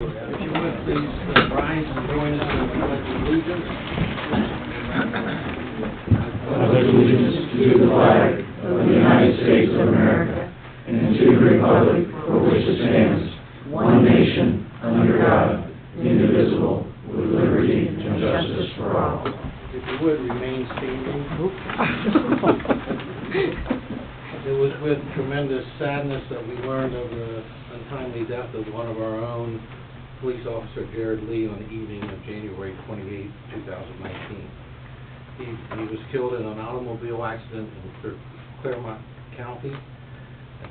If you would, please rise and join us in the Pledge of Allegiance. I pledge allegiance to the flag of the United States of America and to the republic for which it stands, one nation, under God, indivisible, with liberty and justice for all. If you would, remain standing. It was with tremendous sadness that we learned of the untimely death of one of our own, Police Officer Jared Lee, on the evening of January 28, 2019. He was killed in an automobile accident in Claremont County.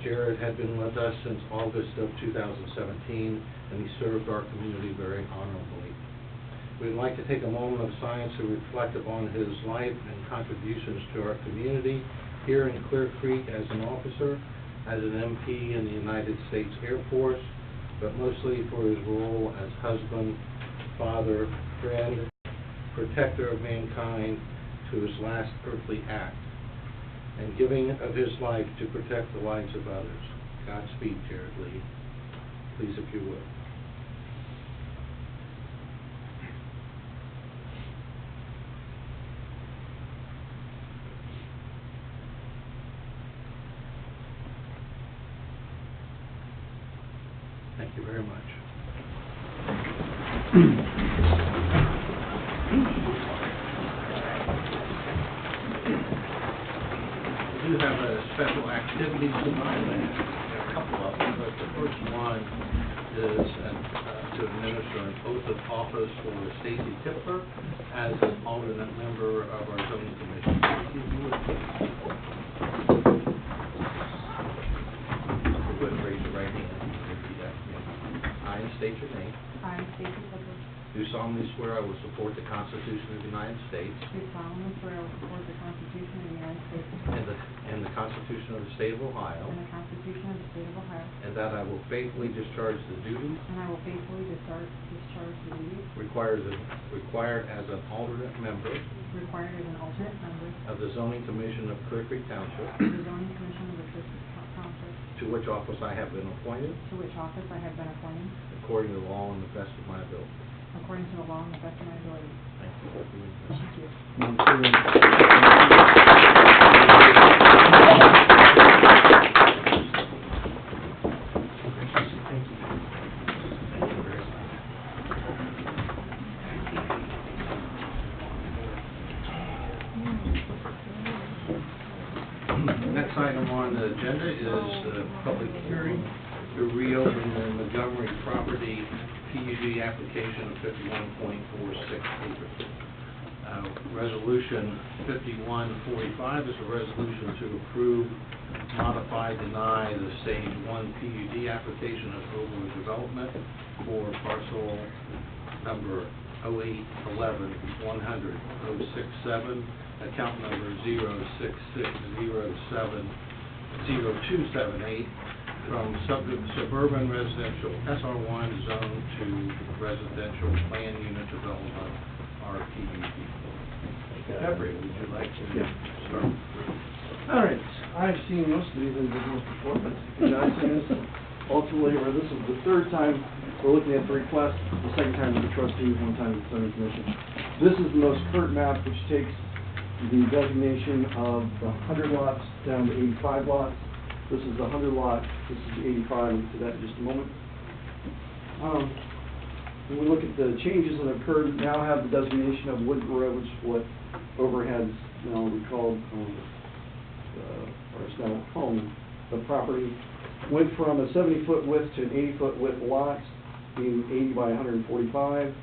Jared had been with us since August of 2017, and he served our community very honorably. We'd like to take a moment of silence to reflect upon his life and contributions to our community here in Clear Creek as an officer, as an MP in the United States Air Force, but mostly for his role as husband, father, friend, protector of mankind to his last earthly act, and giving of his life to protect the lives of others. Godspeed, Jared Lee. Please, if you would. Thank you very much. We do have a special activity tonight. We have a couple of them, but the first one is to administer an oath of office for Stacy Tipler as an alternate member of our zoning commission. Stacy, if you would, please. If you would, raise your right hand. I state your name. I, Stacy Tipler, Do solemnly swear I will support the Constitution of the United States do solemnly swear I will support the Constitution of the United States and the Constitution of the State of Ohio, and the Constitution of the State of Ohio, and that I will faithfully discharge the duties and I will faithfully discharge the duties required as an alternate member required as an alternate member of the Zoning Commission of Clear Creek Township, of the Zoning Commission of the Trustee Township, to which office I have been appointed to which office I have been appointed, according to law and the best of my ability. according to the law and the best of my ability. Thank you for doing this. Thank you. Next item on the agenda is the public hearing to reopen the Montgomery property PUD application of 51.46 acres. Resolution 5145 is a resolution to approve, modify, deny the Stage 1 PUD application of overland development for parcel number 0811-100-067, account number 06607-0278, from suburban residential SR1 zone to residential plan unit development RPUD. Jeffrey, would you like to start? All right, I've seen most of these individuals before, but you guys see this, ultimately, or this is the third time we're looking at the request, the second time with the trustees, one time with the zoning commission. This is the most current map, which takes the designation of the 100 lots down to 85 lots. This is the 100 lot, this is the 85, we'll get to that in just a moment. When we look at the changes that occurred, now have the designation of Wood Road, which is what overheads now we call, or it's now home, the property. Went from a 70-foot width to an 80-foot width lot, being 80 by 145.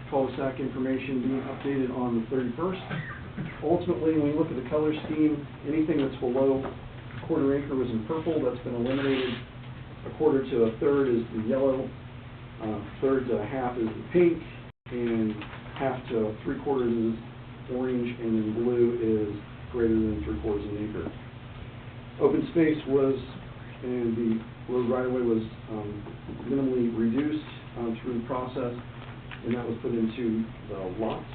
Cul-de-sac information being updated on the 31st. Ultimately, when we look at the color scheme, anything that's below a quarter acre was in purple, that's been eliminated. A quarter to a third is the yellow, third to a half is the pink, and half to three-quarters is orange, and then blue is greater than three-quarters of an acre. Open space was, and the road right-of-way was minimally reduced through the process, and that was put into the lots.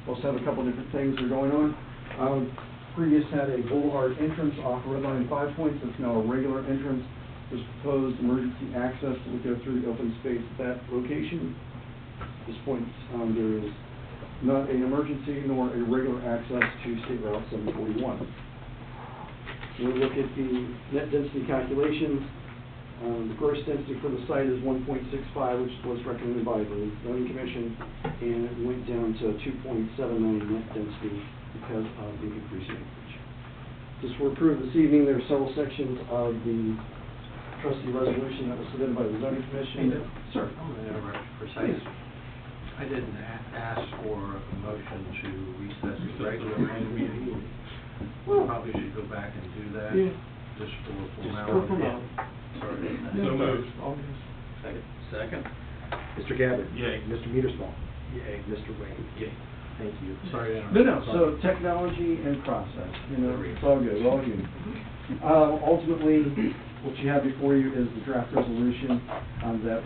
Also have a couple different things that are going on. Previous had a boulevard entrance off Red Line 5 Points. It's now a regular entrance There's proposed emergency access that would go through the open space at that location. At this point, there is not an emergency nor a regular access to State Route 741. When we look at the net density calculations, the gross density for the site is 1.65, which was recommended by the zoning commission, and it went down to 2.79 net density because of the increase in acreage. Just for approval this evening, there are several sections of the trustee resolution that was submitted by the zoning commission. Sir. I'm going to interrupt for a second. I didn't ask for a motion to recess the regular meeting. We probably should go back and do that. Yeah. Just for Just formality. for formality. Sorry. So moved. Second. Second. Mr. Gabbard? Yay. Mr. Metersmall? Yay. Mr. Wayne? Yay. Thank you. Sorry to interrupt. No, so technology and process, it's all good, all good. Ultimately, what you have before you is the draft resolution that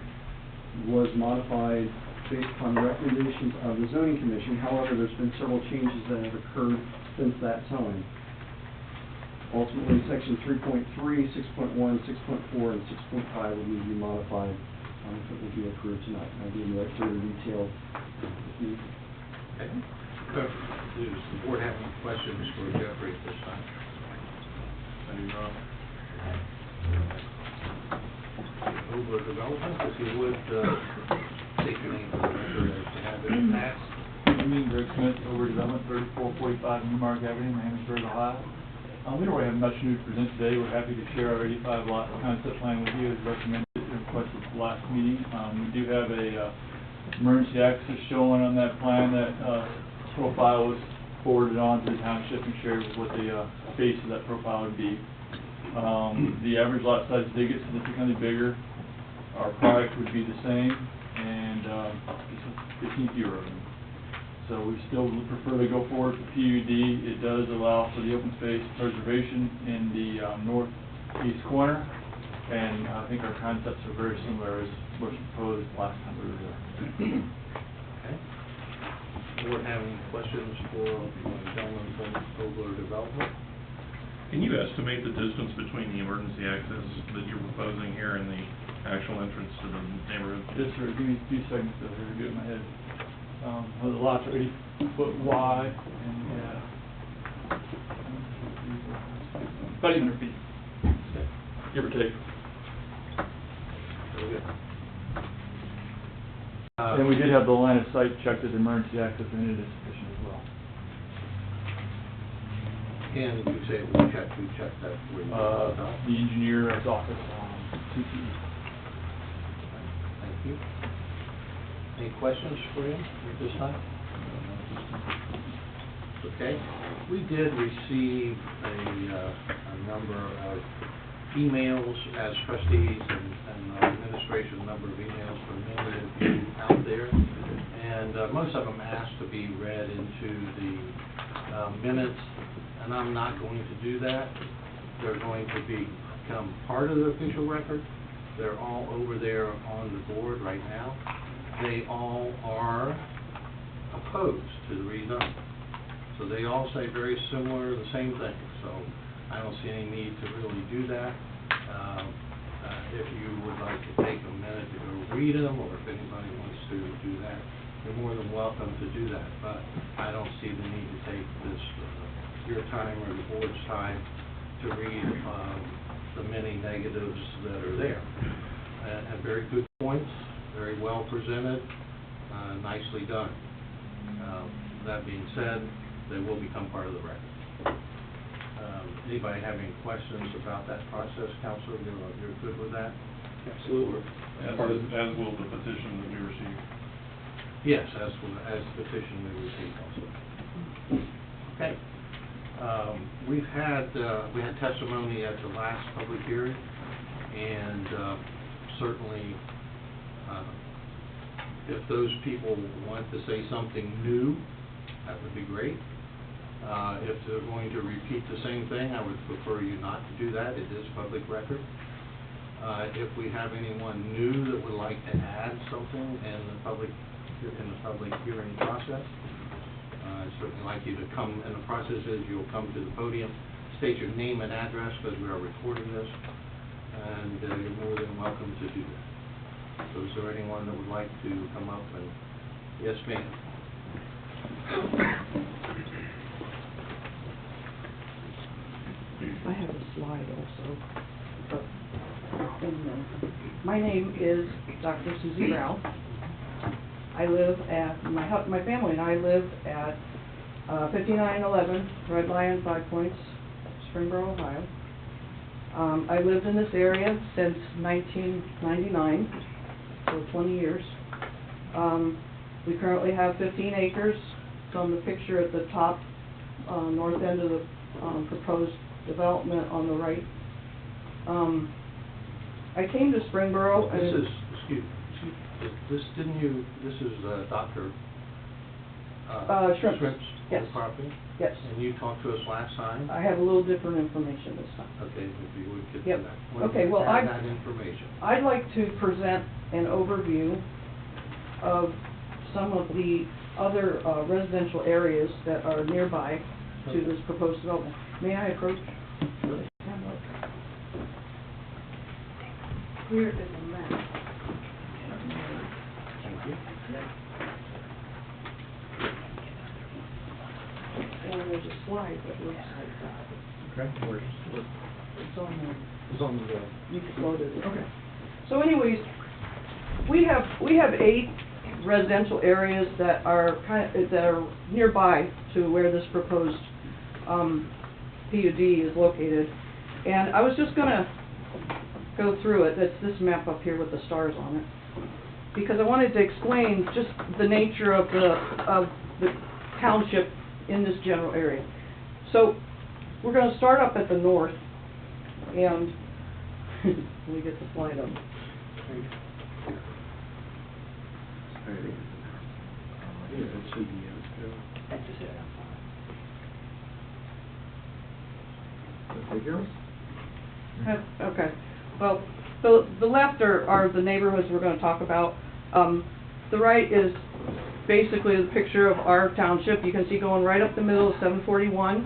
was modified based upon the recommendations of the zoning commission. However, there's been several changes that have occurred since that time. Ultimately, section 3.3, 6.1, 6.4, and 6.5 will need to be modified if it will be approved tonight. I'll be in that further detail. Okay. Does the board have any questions for Jeffrey at this time? Any, over development, if you would, state your name for the record as to have it passed. Good evening, Greg Smith, over development, 3445 Newmark Avenue, Miamisburg, Ohio. We don't really have much new to present today. We're happy to share our 85-lot concept plan with you as recommended and requested at the last meeting. We do have a emergency access shown on that plan. That profile was forwarded on to the township and shared with what the base of that profile would be. The average lot size did get significantly bigger. Our product would be the same, and it's 15 fewer of them. So we still prefer to go forward with PUD. It does allow for the open space preservation in the northeast corner, and I think our concepts are very similar as was proposed last time we were there. Okay. Board have any questions for the gentleman from Ogler Development? Can you estimate the distance between the emergency access that you're proposing here and the actual entrance to the neighborhood? Yes, sir. Give me 2 seconds to do it in my head. The lots are 80 foot wide and about 800 feet, give or take. Very good. And we did have the line of sight checked as emergency access, and it is sufficient as well. And you say we checked that for you. The engineer's office, CTE. Thank you. Any questions for him at this time? Okay. We did receive a number of emails as trustees and administration, a number of emails from many of you out there. And most of them asked to be read into the minutes, and I'm not going to do that. They're going to become part of the official record. They're all over there on the board right now. They all are opposed to the rezone. So they all say very similar, the same thing. So I don't see any need to really do that. If you would like to take a minute to go read them, or if anybody wants to do that, you're more than welcome to do that. But I don't see the need to take this, your time or the board's time to read the many negatives that are there. And very good points. Very well presented, nicely done. That being said, they will become part of the record. Anybody have any questions about that process, Counselor? You're good with that? Absolutely. As will the petition that we received. Yes, as the petition we received also. Okay. We had testimony at the last public hearing, and certainly if those people want to say something new, that would be great. If they're going to repeat the same thing, I would prefer you not to do that. It is public record. If we have anyone new that would like to add something in the public hearing process, I'd certainly like you to come. And the process is you'll come to the podium, state your name and address, because we are recording this, and you're more than welcome to do that. So is there anyone that would like to come up and, yes, ma'am? I have a slide also. My name is Dr. Susie Rao. I live at, my family and I live at 5911 Red Lion, 5 Points, Springboro, Ohio. I lived in this area since 1999, so 20 years. We currently have 15 acres. It's on the picture at the top, north end of the proposed development on the right. I came to Springboro and... This is, excuse me, this is Dr. Shrimp's. Yes. property? Yes. And you talked to us last time? I have a little different information this time. Okay, if you would get to Yep. that. When Okay, you well, have that information. I'd like to present an overview of some of the other residential areas that are nearby to this proposed development. May I approach? Sure. Here is a map. Thank you. And there's a slide that looks like that. Okay, where's, It's on there. it's on the, You just loaded it. Okay. So anyways, we have 8 residential areas that are that are nearby to where this proposed PUD is located. And I was just gonna go through it. That's this map up here with the stars on it. Because I wanted to explain just the nature of the township in this general area. So we're going to start up at the north, and let me get the slide up. Okay. Well, the left are the neighborhoods we're going to talk about. The right is basically the picture of our township. You can see going right up the middle of 741.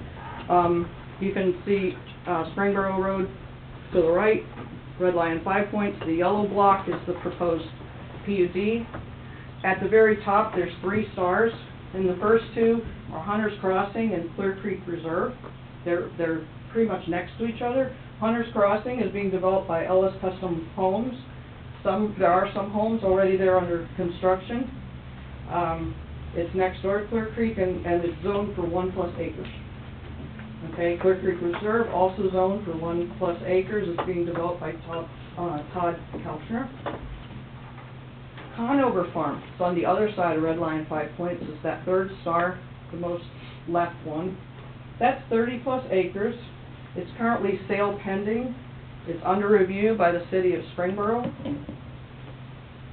You can see Springboro Road to the right, Red Lion 5 Points. The yellow block is the proposed PUD. At the very top, there's 3 stars, and the first 2 are Hunter's Crossing and Clear Creek Reserve. They're pretty much next to each other. Hunter's Crossing is being developed by Ellis Custom Homes. There are some homes already there under construction. It's next door to Clear Creek, and it's zoned for 1+ acres. Okay, Clear Creek Reserve, also zoned for 1+ acres. It's being developed by Todd Kalshner. Conover Farm, it's on the other side of Red Lion 5 Points. It's that 3rd star, the most left one. That's 30+ acres. It's currently sale pending. It's under review by the city of Springboro.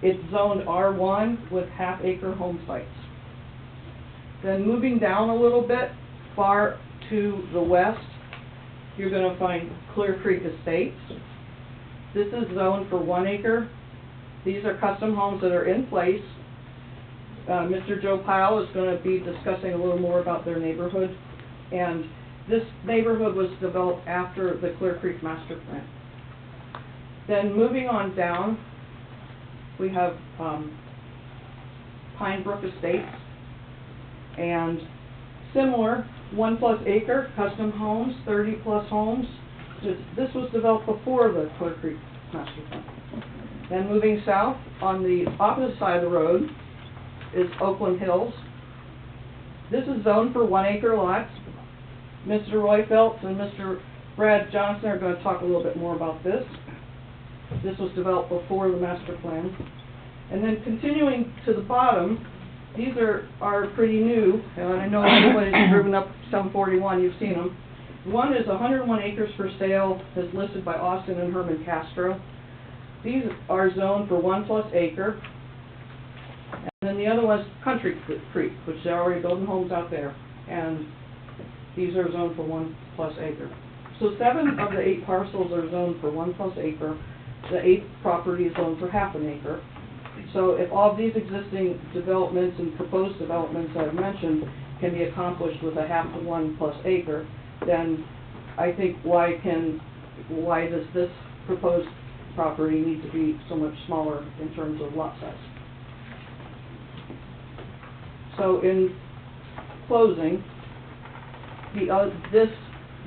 It's zoned R1 with half-acre home sites. Then moving down a little bit, far to the west, you're going to find Clear Creek Estates. This is zoned for 1 acre. These are custom homes that are in place. Mr. Joe Pyle is going to be discussing a little more about their neighborhood. And this neighborhood was developed after the Clear Creek Master Plan. Then moving on down, we have Pine Brook Estates, and similar 1+ acre custom homes, 30+ homes. This was developed before the Clear Creek Master Plan. Then moving south, on the opposite side of the road is Oakland Hills. This is zoned for 1 acre lots. Mr. Roy Phelps and Mr. Brad Johnson are going to talk a little bit more about this. This was developed before the master plan. And then continuing to the bottom, these are pretty new, and I know everybody's driven up 741, you've seen them. One is 101 acres for sale, is listed by Austin and Herman Castro. These are zoned for 1+ acre. And then the other one's Country Creek, which they're already building homes out there. And these are zoned for 1+ acre. So 7 of the 8 parcels are zoned for 1+ acre. The 8th property is zoned for ½ an acre. So if all of these existing developments and proposed developments I've mentioned can be accomplished with a ½ to 1+ acre, then I think why does this proposed property need to be so much smaller in terms of lot size. So in closing, this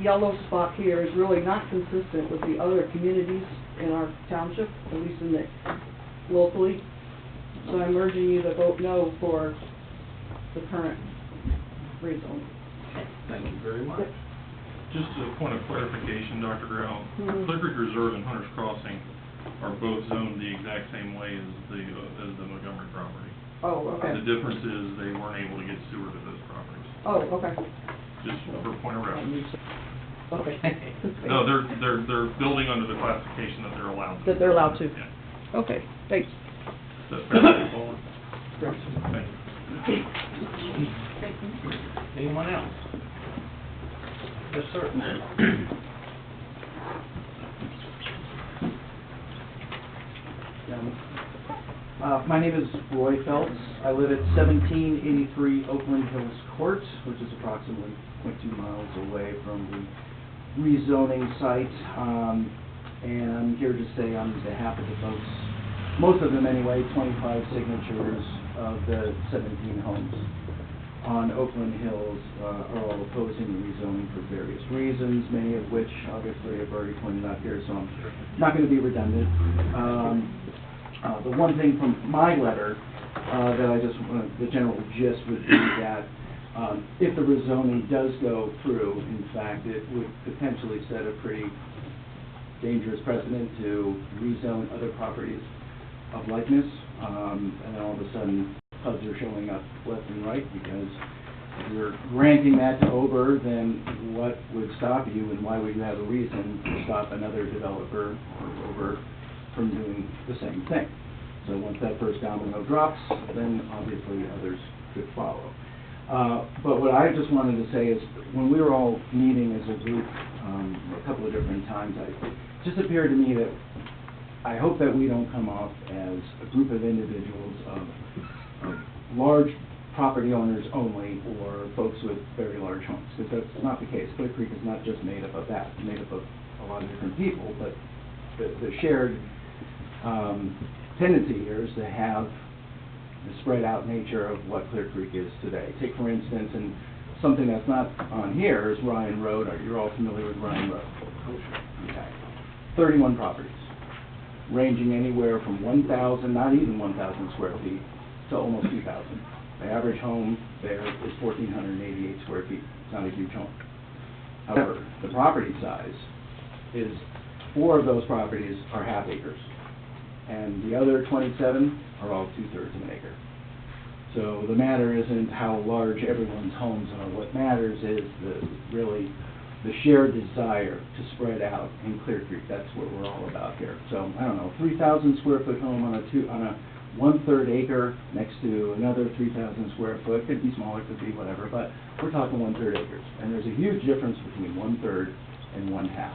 yellow spot here is really not consistent with the other communities in our township, at least in the, locally. So I'm urging you to vote no for the current rezone. Thank you very much. Just a point of clarification, Dr. Grau, Mhm. Clear Creek Reserve and Hunter's Crossing are both zoned the exact same way as the Montgomery property. Oh, okay. The difference is they weren't able to get sewer to those properties, Oh, okay. just for point of reference. Okay. No, they're building under the classification that they're allowed to. That they're allowed to. Yeah. Okay, thanks. Is that fair, Paul? Thank you. Anyone else? Yes, sir. My name is Roy Phelps. I live at 1783 Oakland Hills Court, which is approximately 0.2 miles away from the rezoning site. And I'm here to say on behalf of the folks, most of them anyway, 25 signatures of the 17 homes on Oakland Hills are all opposing the rezoning for various reasons, many of which obviously I've already pointed out here, so I'm not going to be redundant. The one thing from my letter that I just want, the general gist would be that if the rezoning does go through, in fact, it would potentially set a pretty dangerous precedent to rezone other properties of likeness, and then all of a sudden HUDs are showing up left and right, because if you're granting that to Ober, then what would stop you, and why would you have a reason to stop another developer or Ober from doing the same thing? So once that first domino drops, then obviously others could follow. But what I just wanted to say is, when we were all meeting as a group a couple of different times, it just appeared to me that I hope that we don't come off as a group of individuals of large property owners only, or folks with very large homes, because that's not the case. Clear Creek is not just made up of that. It's made up of a lot of different people, but the shared tendency here is to have the spread out nature of what Clear Creek is today. Take, for instance, and something that's not on here is Ryan Road. You're all familiar with Ryan Road? Okay. 31 properties, ranging anywhere from 1,000, not even 1,000 square feet, to almost 2,000. The average home there is 1,488 square feet. It's not a huge home. However, the property size is, 4 of those properties are half acres, and the other 27 are all 2/3 of an acre. So the matter isn't how large everyone's homes are. What matters is really the shared desire to spread out in Clear Creek. That's what we're all about here. So I don't know, 3,000 square foot home on a 1/3 acre next to another 3,000 square foot. Could be smaller, could be whatever, but we're talking 1/3 acres, and there's a huge difference between 1/3 and 1/2.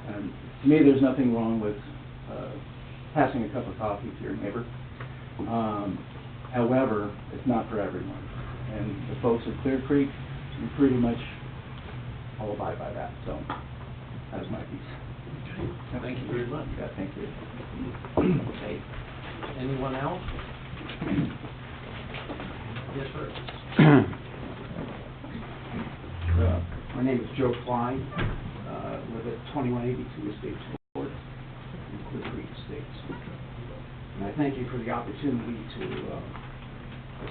And to me, there's nothing wrong with passing a cup of coffee to your neighbor. However, it's not for everyone. And the folks at Clear Creek, we pretty much all abide by that. So that's my piece. Thank you very much. Yeah, thank you. Okay. Anyone else? Yes, sir. My name is Joe Klein, live at 2182 Estates Court in Clear Creek Estates. And I thank you for the opportunity to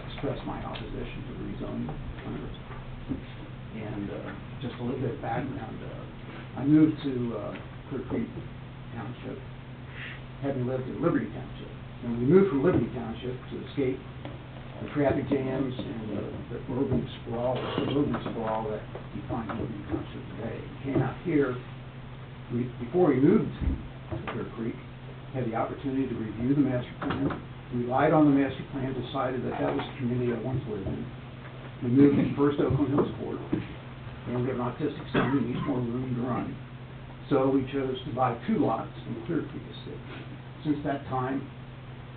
express my opposition to the rezoning. And just a little bit of background, I moved to Clear Creek Township, having lived in Liberty Township. And we moved from Liberty Township to escape the traffic jams and the urban sprawl that defines Liberty Township today. We came out here, before we moved to Clear Creek, had the opportunity to review the master plan, relied on the master plan, decided that that was the community I wanted to live in. We moved to First Oakland Hills Court, and we have an autistic son who needs more room to run. So we chose to buy 2 lots in Clear Creek Estate. Since that time,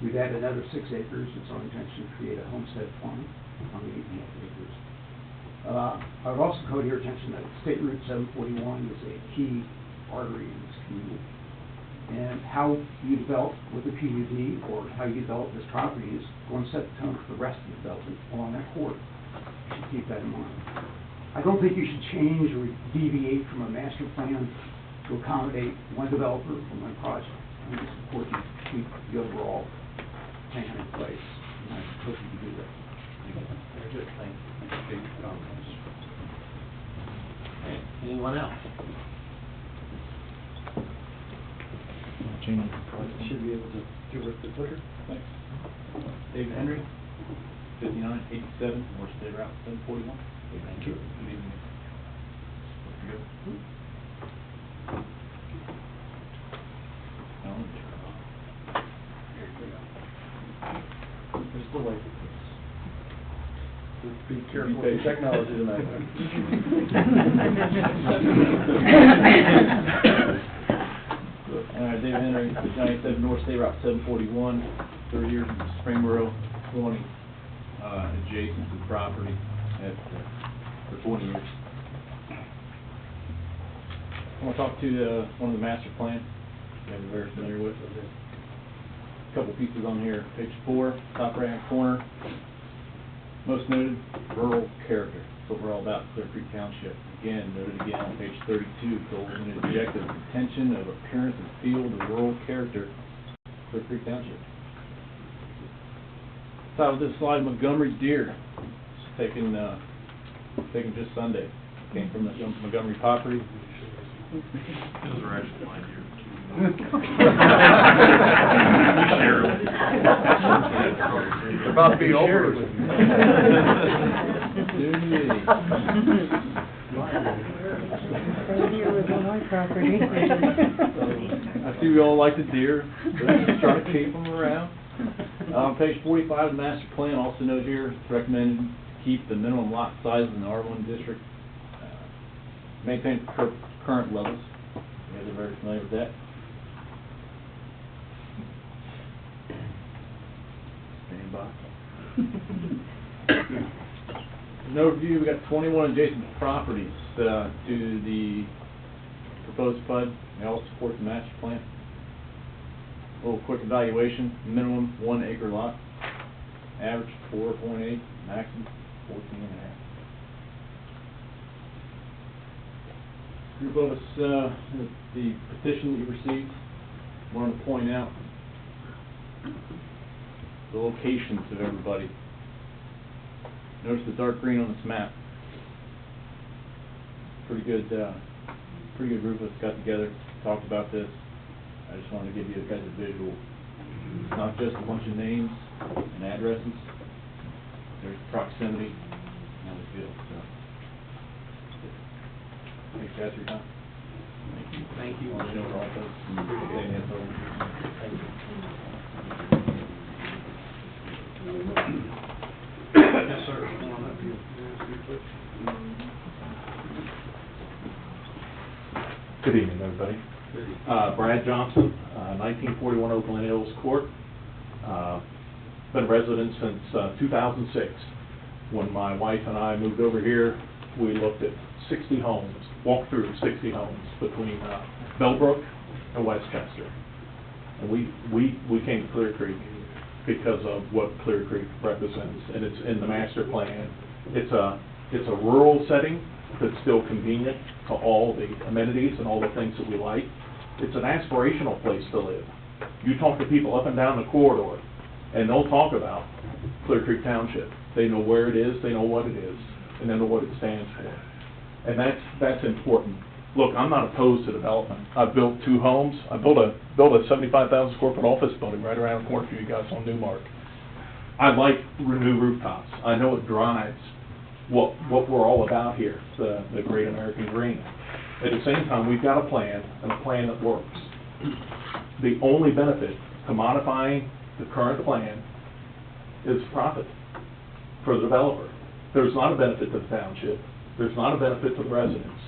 we've added another 6 acres. It's our intention to create a homestead farm on the 8.5 acres. I would also call to your attention that State Route 741 is a key artery in this community. And how you develop with the PUD or how you develop this property is going to set the tone for the rest of the development along that corridor. You should keep that in mind. I don't think you should change or deviate from a master plan to accommodate one developer or one project. I think it's important to keep the overall plan in place, and I hope you can do that. Very good, thank you. Appreciate your comments. Okay, anyone else? Should be able to give us the clicker. Thanks. David Henry, 5987 North State Route 741. Thank you. Good evening. Good. There's the light. Be careful with the technology tonight. All right, David Henry, 97 North State Route 741, 30 years from Springboro, 20, adjacent to the property for 20 years. I want to talk to one of the master plan that we're very familiar with. A couple pieces on here. Page 4, top right-hand corner. Most noted, rural character. That's what we're all about, Clear Creek Township. Again, noted again on page 32, goals and objectives, retention of appearance and feel of rural character, Clear Creek Township. Title of this slide, Montgomery deer. It's taken just Sunday. Came from the Montgomery property. Those are actually mine here. It's about to be over. Deer was on my property. I see we all like the deer, so let's just try to keep them around. Page 45 of the master plan also noted here, it's recommended to keep the minimum lot size in the R1 district, maintain current levels. You guys are very familiar with that. Stand by. An overview, we got 21 adjacent properties to the proposed PUD. They all support the master plan. A little quick evaluation, minimum 1 acre lot, average 4.8, maximum 14.5. Group of us, the petition that you received, wanted to point out the locations of everybody. Notice the dark green on this map. Pretty good group of us got together, talked about this. I just wanted to give you guys a visual. It's not just a bunch of names and addresses. There's proximity and the feel. So, thanks guys for your time. Thank you. Thank you. Want to know all those and getting the info. Thank you. Yes, sir. Come on up here. Good evening, everybody. Brad Johnson, 1941 Oakland Hills Court. Been a resident since 2006. When my wife and I moved over here, we looked at 60 homes, walked through 60 homes between Bellbrook and Westchester. And we came to Clear Creek because of what Clear Creek represents, and it's in the master plan. It's a rural setting that's still convenient to all the amenities and all the things that we like. It's an aspirational place to live. You talk to people up and down the corridor, and they'll talk about Clear Creek Township. They know where it is, they know what it is, and they know what it stands for. And that's important. Look, I'm not opposed to development. I've built 2 homes. I built a 75,000 square foot office building right around the corner for you guys on Newmark. I like new rooftops. I know it drives what we're all about here, the Great American Dream. At the same time, we've got a plan, and a plan that works. The only benefit to modifying the current plan is profit for the developer. There's not a benefit to the township. There's not a benefit to the residents.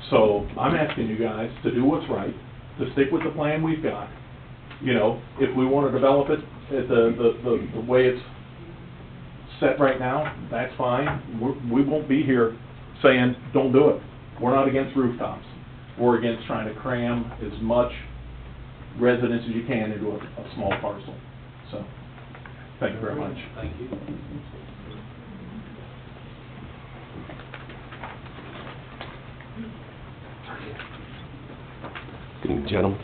So I'm asking you guys to do what's right, to stick with the plan we've got. You know, if we want to develop it at the way it's set right now, that's fine. We won't be here saying, don't do it. We're not against rooftops. We're against trying to cram as much residents as you can into a small parcel. So, thank you very much. Thank you. Good evening, gentlemen.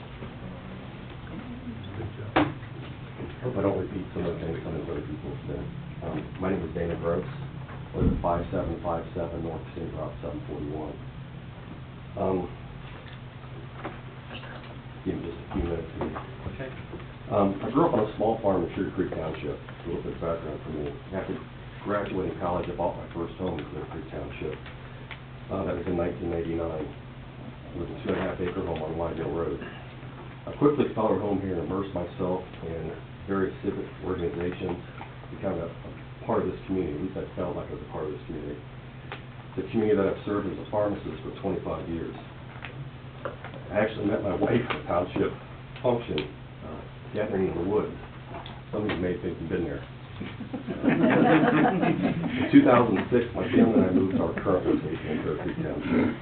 Hope I don't repeat some of the things some of the other people have said. My name is Dana Gross. I live at 5757 North State Route 741. Give me just a few minutes here. Okay. I grew up on a small farm in Sugar Creek Township. A little bit of background for me. After graduating college, I bought my first home in Sugar Creek Township. That was in 1989. It was a 2.5-acre home on Lydale Road. I quickly followed home here and immersed myself in various civic organizations, become a part of this community. At least I felt like I was a part of this community. The community that I've served as a pharmacist for 25 years. I actually met my wife at a township function, gathering in the woods. Some of you may think you've been there. In 2006, my family and I moved to our current location in Clear Creek Township.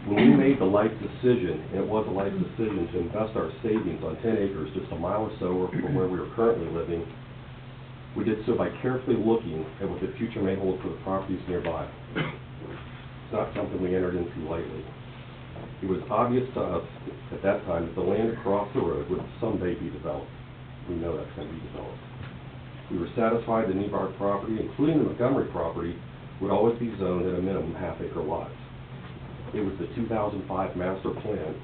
When we made the life decision, and it was a life decision, to invest our savings on 10 acres just a mile or so from where we were currently living, we did so by carefully looking at what the future may hold for the properties nearby. It's not something we entered into lightly. It was obvious to us at that time that the land across the road would someday be developed. We know that's going to be developed. We were satisfied that any of our property, including the Montgomery property, would always be zoned at a minimum half-acre lots. It was the 2005 master plan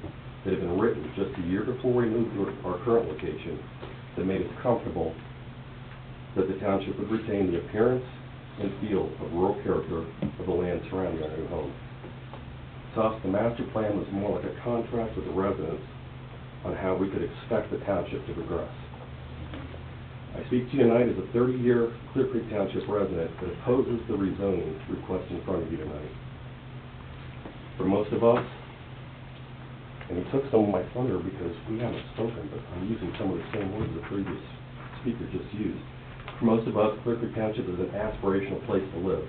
that had been written just a year before we moved to our current location that made us comfortable that the township would retain the appearance and feel of rural character of the land surrounding our new home. To us, the master plan was more like a contract with the residents on how we could expect the township to progress. I speak to you tonight as a 30-year Clear Creek Township resident that opposes the rezoning request in front of you tonight. For most of us, and he took some of my thunder because we haven't spoken, but I'm using some of the same words the previous speaker just used. For most of us, Clear Creek Township is an aspirational place to live.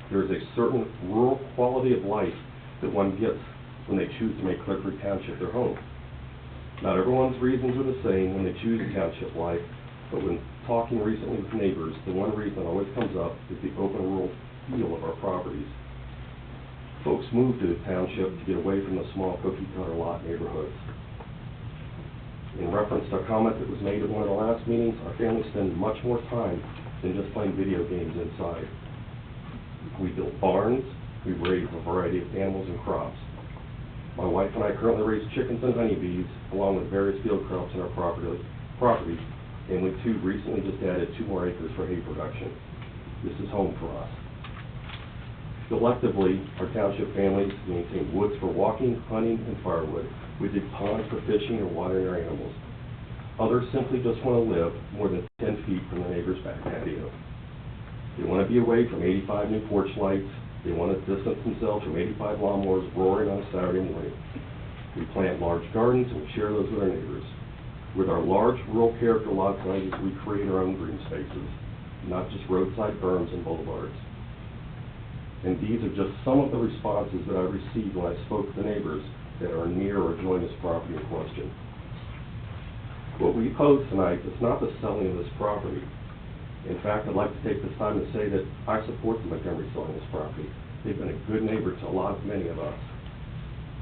There is a certain rural quality of life that one gets when they choose to make Clear Creek Township their home. Not everyone's reasons are the same when they choose township life, but when talking recently with neighbors, the one reason that always comes up is the open rural feel of our properties. Folks move to the township to get away from the small cookie-cutter lot neighborhoods. In reference to a comment that was made at one of the last meetings, our family spends much more time than just playing video games inside. We build barns, we raise a variety of animals and crops. My wife and I currently raise chickens and honeybees, along with various field crops in our property, and we too recently just added 2 more acres for hay production. This is home for us. Collectively, our township families maintain woods for walking, hunting, and firewood. We dig ponds for fishing or watering our animals. Others simply just want to live more than 10 feet from the neighbor's back patio. They want to be away from 85 new porch lights. They want to distance themselves from 85 lawnmowers roaring on a Saturday morning. We plant large gardens and we share those with our neighbors. With our large rural character lot sizes, we create our own green spaces, not just roadside berms and boulevards. And these are just some of the responses that I received when I spoke to the neighbors that are near or join this property in question. What we oppose tonight is not the selling of this property. In fact, I'd like to take this time to say that I support the Montgomery selling this property. They've been a good neighbor to many of us,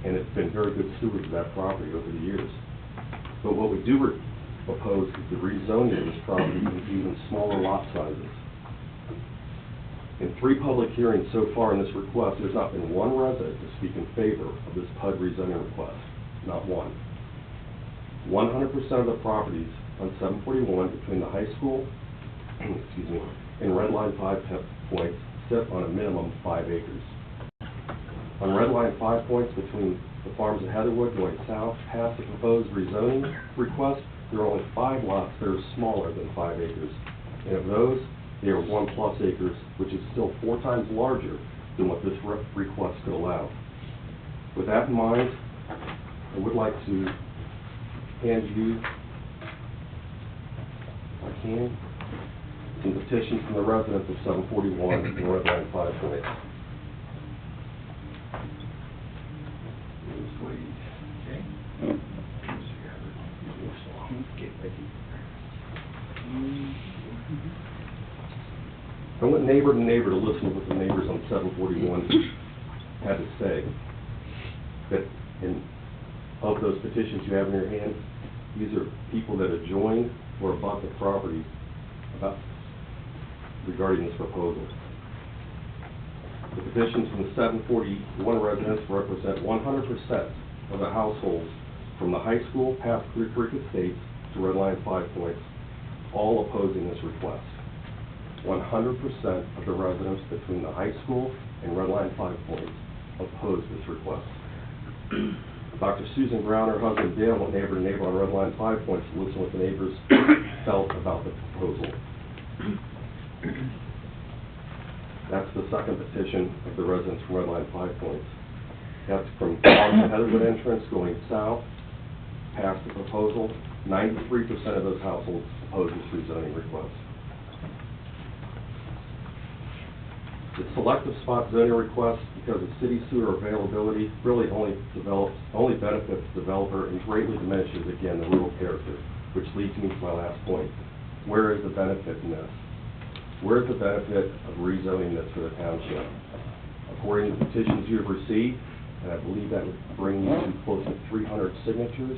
and it's been very good stewards of that property over the years. But what we do oppose is the rezoning of this property into even smaller lot sizes. In 3 public hearings so far in this request, there's not been one resident to speak in favor of this PUD rezoning request. Not one. 100% of the properties on 741 between the high school and Red Line 5 points sit on a minimum 5 acres. On Red Line 5 points between the farms at Heatherwood going south past the proposed rezoning request, there are only 5 lots that are smaller than 5 acres. And of those, they are 1+ acres, which is still 4 times larger than what this request could allow. With that in mind, I would like to hand you, if I can, some petitions from the residents of 741 and Red Line 5 points. Ms. Wade. Okay. I went neighbor to neighbor to listen to what the neighbors on 741 had to say. That of those petitions you have in your hand, these are people that adjoin or abut the property regarding this proposal. The petitions from the 741 residents represent 100% of the households from the high school past Clear Creek Estates to Red Line 5 Points, all opposing this request. 100% of the residents between the high school and Red Line 5 Points oppose this request. Dr. Susan Brown, her husband Dale, went neighbor to neighbor on Red Line 5 Points to listen what the neighbors felt about the proposal. That's the second petition of the residents from Red Line 5 Points. That's from the Heatherwood entrance going south, past the proposal. 93% of those households oppose this rezoning request. The selective spot zoning request, because of city sewer availability, really only benefits the developer and greatly diminishes, again, the rural character, which leads me to my last point. Where is the benefit in this? Where is the benefit of rezoning this for the township? According to the petitions you have received, and I believe that would bring you to close to 300 signatures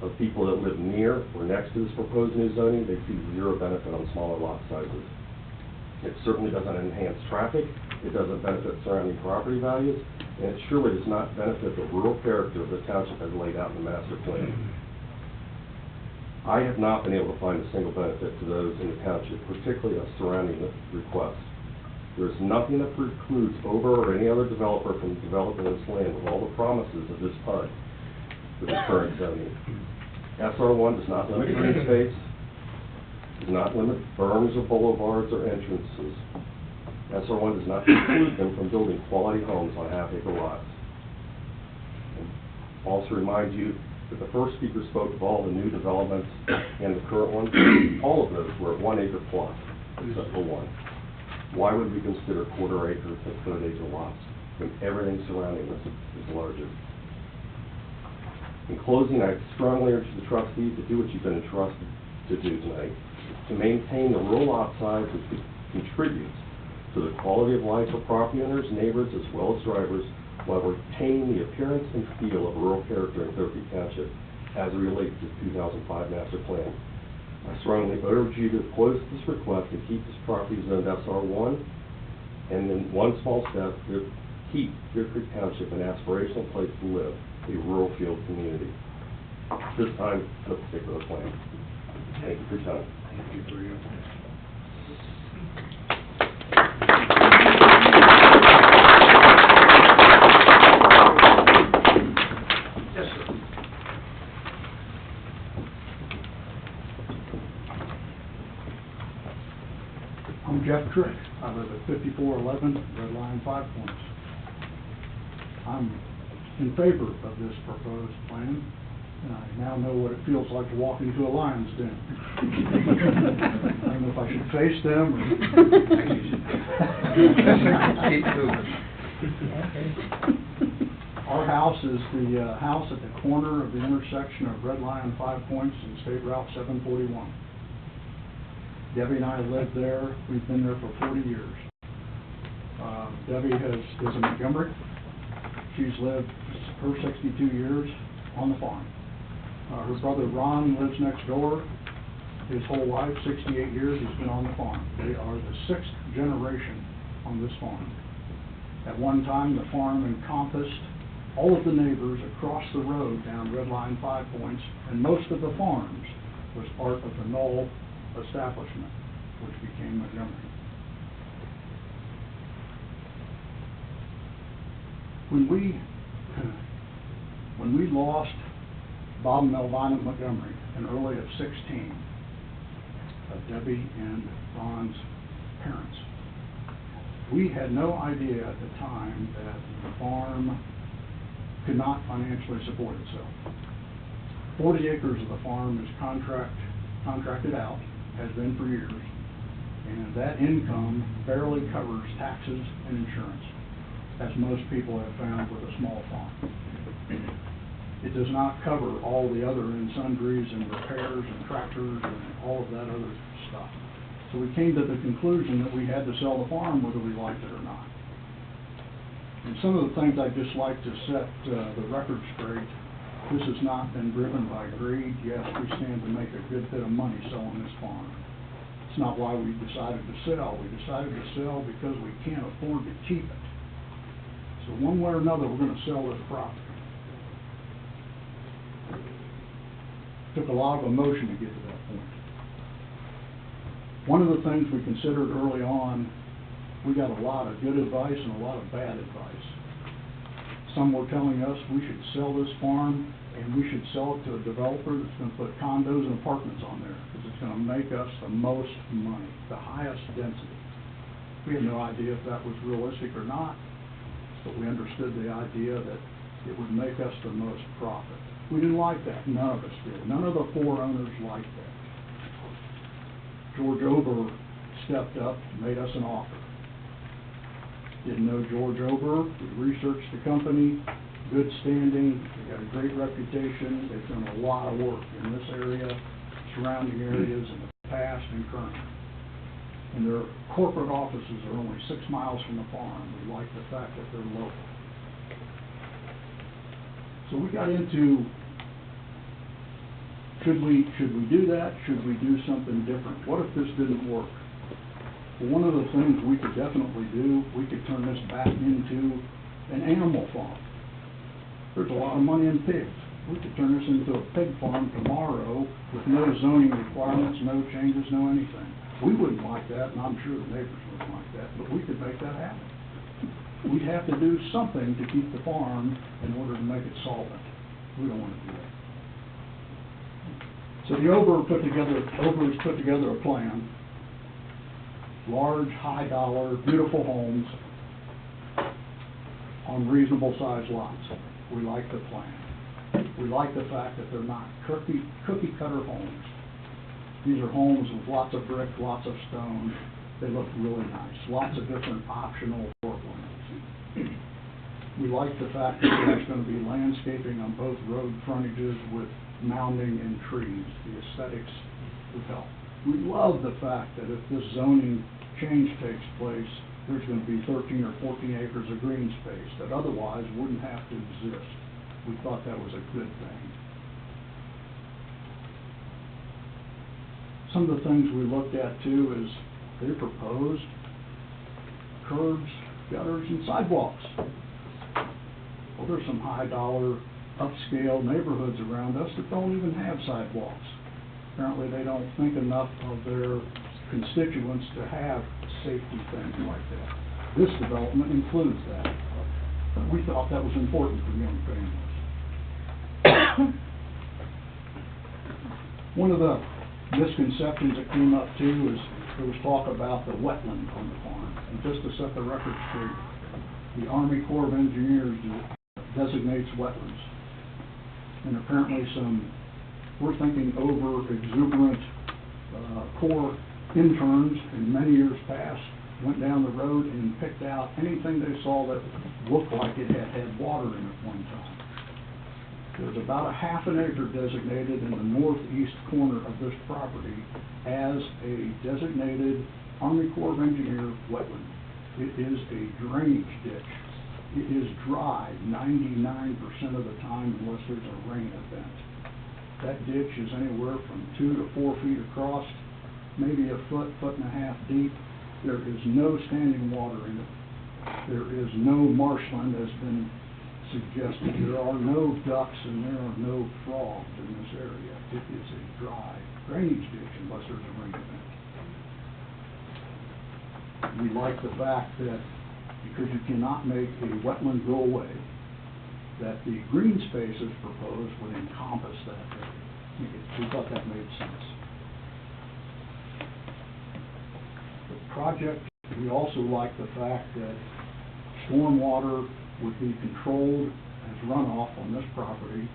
of people that live near or next to this proposed new zoning, they see zero benefit on smaller lot sizes. It certainly doesn't enhance traffic, it doesn't benefit surrounding property values, and it surely does not benefit the rural character of the township as laid out in the master plan. I have not been able to find a single benefit to those in the township, particularly surrounding the request. There's nothing that precludes over or any other developer from developing this land with all the promises of this PUD with the current zoning. SR1 does not limit green space, does not limit berms or boulevards or entrances. SR1 does not preclude them from building quality homes on half-acre lots. And also remind you that the first speaker spoke of all the new developments and the current ones. All of those were at 1 acre plus, except for one. Why would we consider quarter acre to third acre lots when everything surrounding this is larger? In closing, I strongly urge the trustees to do what you've been entrusted to do tonight, to maintain the rural lot size which contributes to the quality of life for property owners, neighbors, as well as drivers, while retaining the appearance and feel of rural character in Clear Creek Township as it relates to the 2005 master plan. I strongly urge you to oppose this request and keep this property zoned SR1, and in one small step, to keep Clear Creek Township an aspirational place to live, a rural field community. This time, let's stick with the plan. Thank you for your time. Thank you for your... Yes, sir. I'm Jeff Trick. I live at 5411 Red Line 5 Points. I'm in favor of this proposed plan, and I now know what it feels like to walk into a lion's den. I don't know if I should face them or... Keep moving. Our house is the house at the corner of the intersection of Red Line 5 Points and State Route 741. Debbie and I lived there. We've been there for 40 years. Debbie is a Montgomery. She's lived her 62 years on the farm. Her brother Ron lives next door. His whole life, 68 years, he's been on the farm. They are the 6th generation on this farm. At one time, the farm encompassed all of the neighbors across the road down Red Line 5 Points, and most of the farms was part of the Knoll establishment, which became Montgomery. When we lost Bob and Melvina Montgomery in early of 16, Debbie and Ron's parents, we had no idea at the time that the farm could not financially support itself. 40 acres of the farm is contracted out, has been for years, and that income barely covers taxes and insurance, as most people have found with a small farm. It does not cover all the other and sundries and repairs and tractors and all of that other stuff. So we came to the conclusion that we had to sell the farm whether we liked it or not. And some of the things I'd just like to set the record straight, this has not been driven by greed. Yes, we stand to make a good bit of money selling this farm. It's not why we decided to sell. We decided to sell because we can't afford to keep it. So one way or another, we're going to sell this property. Took a lot of emotion to get to that point. One of the things we considered early on, we got a lot of good advice and a lot of bad advice. Some were telling us we should sell this farm and we should sell it to a developer that's going to put condos and apartments on there because it's going to make us the most money, the highest density. We had no idea if that was realistic or not, but we understood the idea that it would make us the most profit. We didn't like that. None of us did. None of the 4 owners liked that. George Ober stepped up, made us an offer. Didn't know George Ober. We researched the company, good standing, they got a great reputation. They've done a lot of work in this area, surrounding areas in the past and current. And their corporate offices are only 6 miles from the farm. We like the fact that they're local. So we got into, should we do that? Should we do something different? What if this didn't work? Well, one of the things we could definitely do, we could turn this back into an animal farm. There's a lot of money in pigs. We could turn this into a pig farm tomorrow with no zoning requirements, no changes, no anything. We wouldn't like that, and I'm sure the neighbors wouldn't like that, but we could make that happen. We'd have to do something to keep the farm in order to make it solvent. We don't want to do that. So the Obers put together a plan. Large, high dollar, beautiful homes on reasonable sized lots. We like the plan. We like the fact that they're not cookie cutter homes. These are homes with lots of brick, lots of stone. They look really nice. Lots of different optional floor plans. We like the fact that there's going to be landscaping on both road frontages with mounding and trees. The aesthetics would help. We love the fact that if this zoning change takes place, there's going to be 13 or 14 acres of green space that otherwise wouldn't have to exist. We thought that was a good thing. Some of the things we looked at too is they proposed curbs, gutters, and sidewalks. Well, there's some high dollar, upscale neighborhoods around us that don't even have sidewalks. Apparently they don't think enough of their constituents to have safety things like that. This development includes that. We thought that was important for young families. One of the misconceptions that came up too is there was talk about the wetland on the farm. And just to set the record straight, the Army Corps of Engineers designates wetlands. And apparently we're thinking over exuberant Corps interns in many years past went down the road and picked out anything they saw that looked like it had water in it one time. There's about a ½ an acre designated in the northeast corner of this property as a designated Army Corps of Engineer wetland. It is a drainage ditch. It is dry 99% of the time unless there's a rain event. That ditch is anywhere from 2 to 4 feet across, maybe a foot, 1.5 feet deep. There is no standing water in it. There is no marshland that's been suggested. There are no ducks and there are no frogs in this area. It is a dry drainage ditch unless there's a rain event. We like the fact that because you cannot make a wetland go away, that the green spaces proposed would encompass that area. We thought that made sense. The project, we also like the fact that stormwater would be controlled as runoff on this property,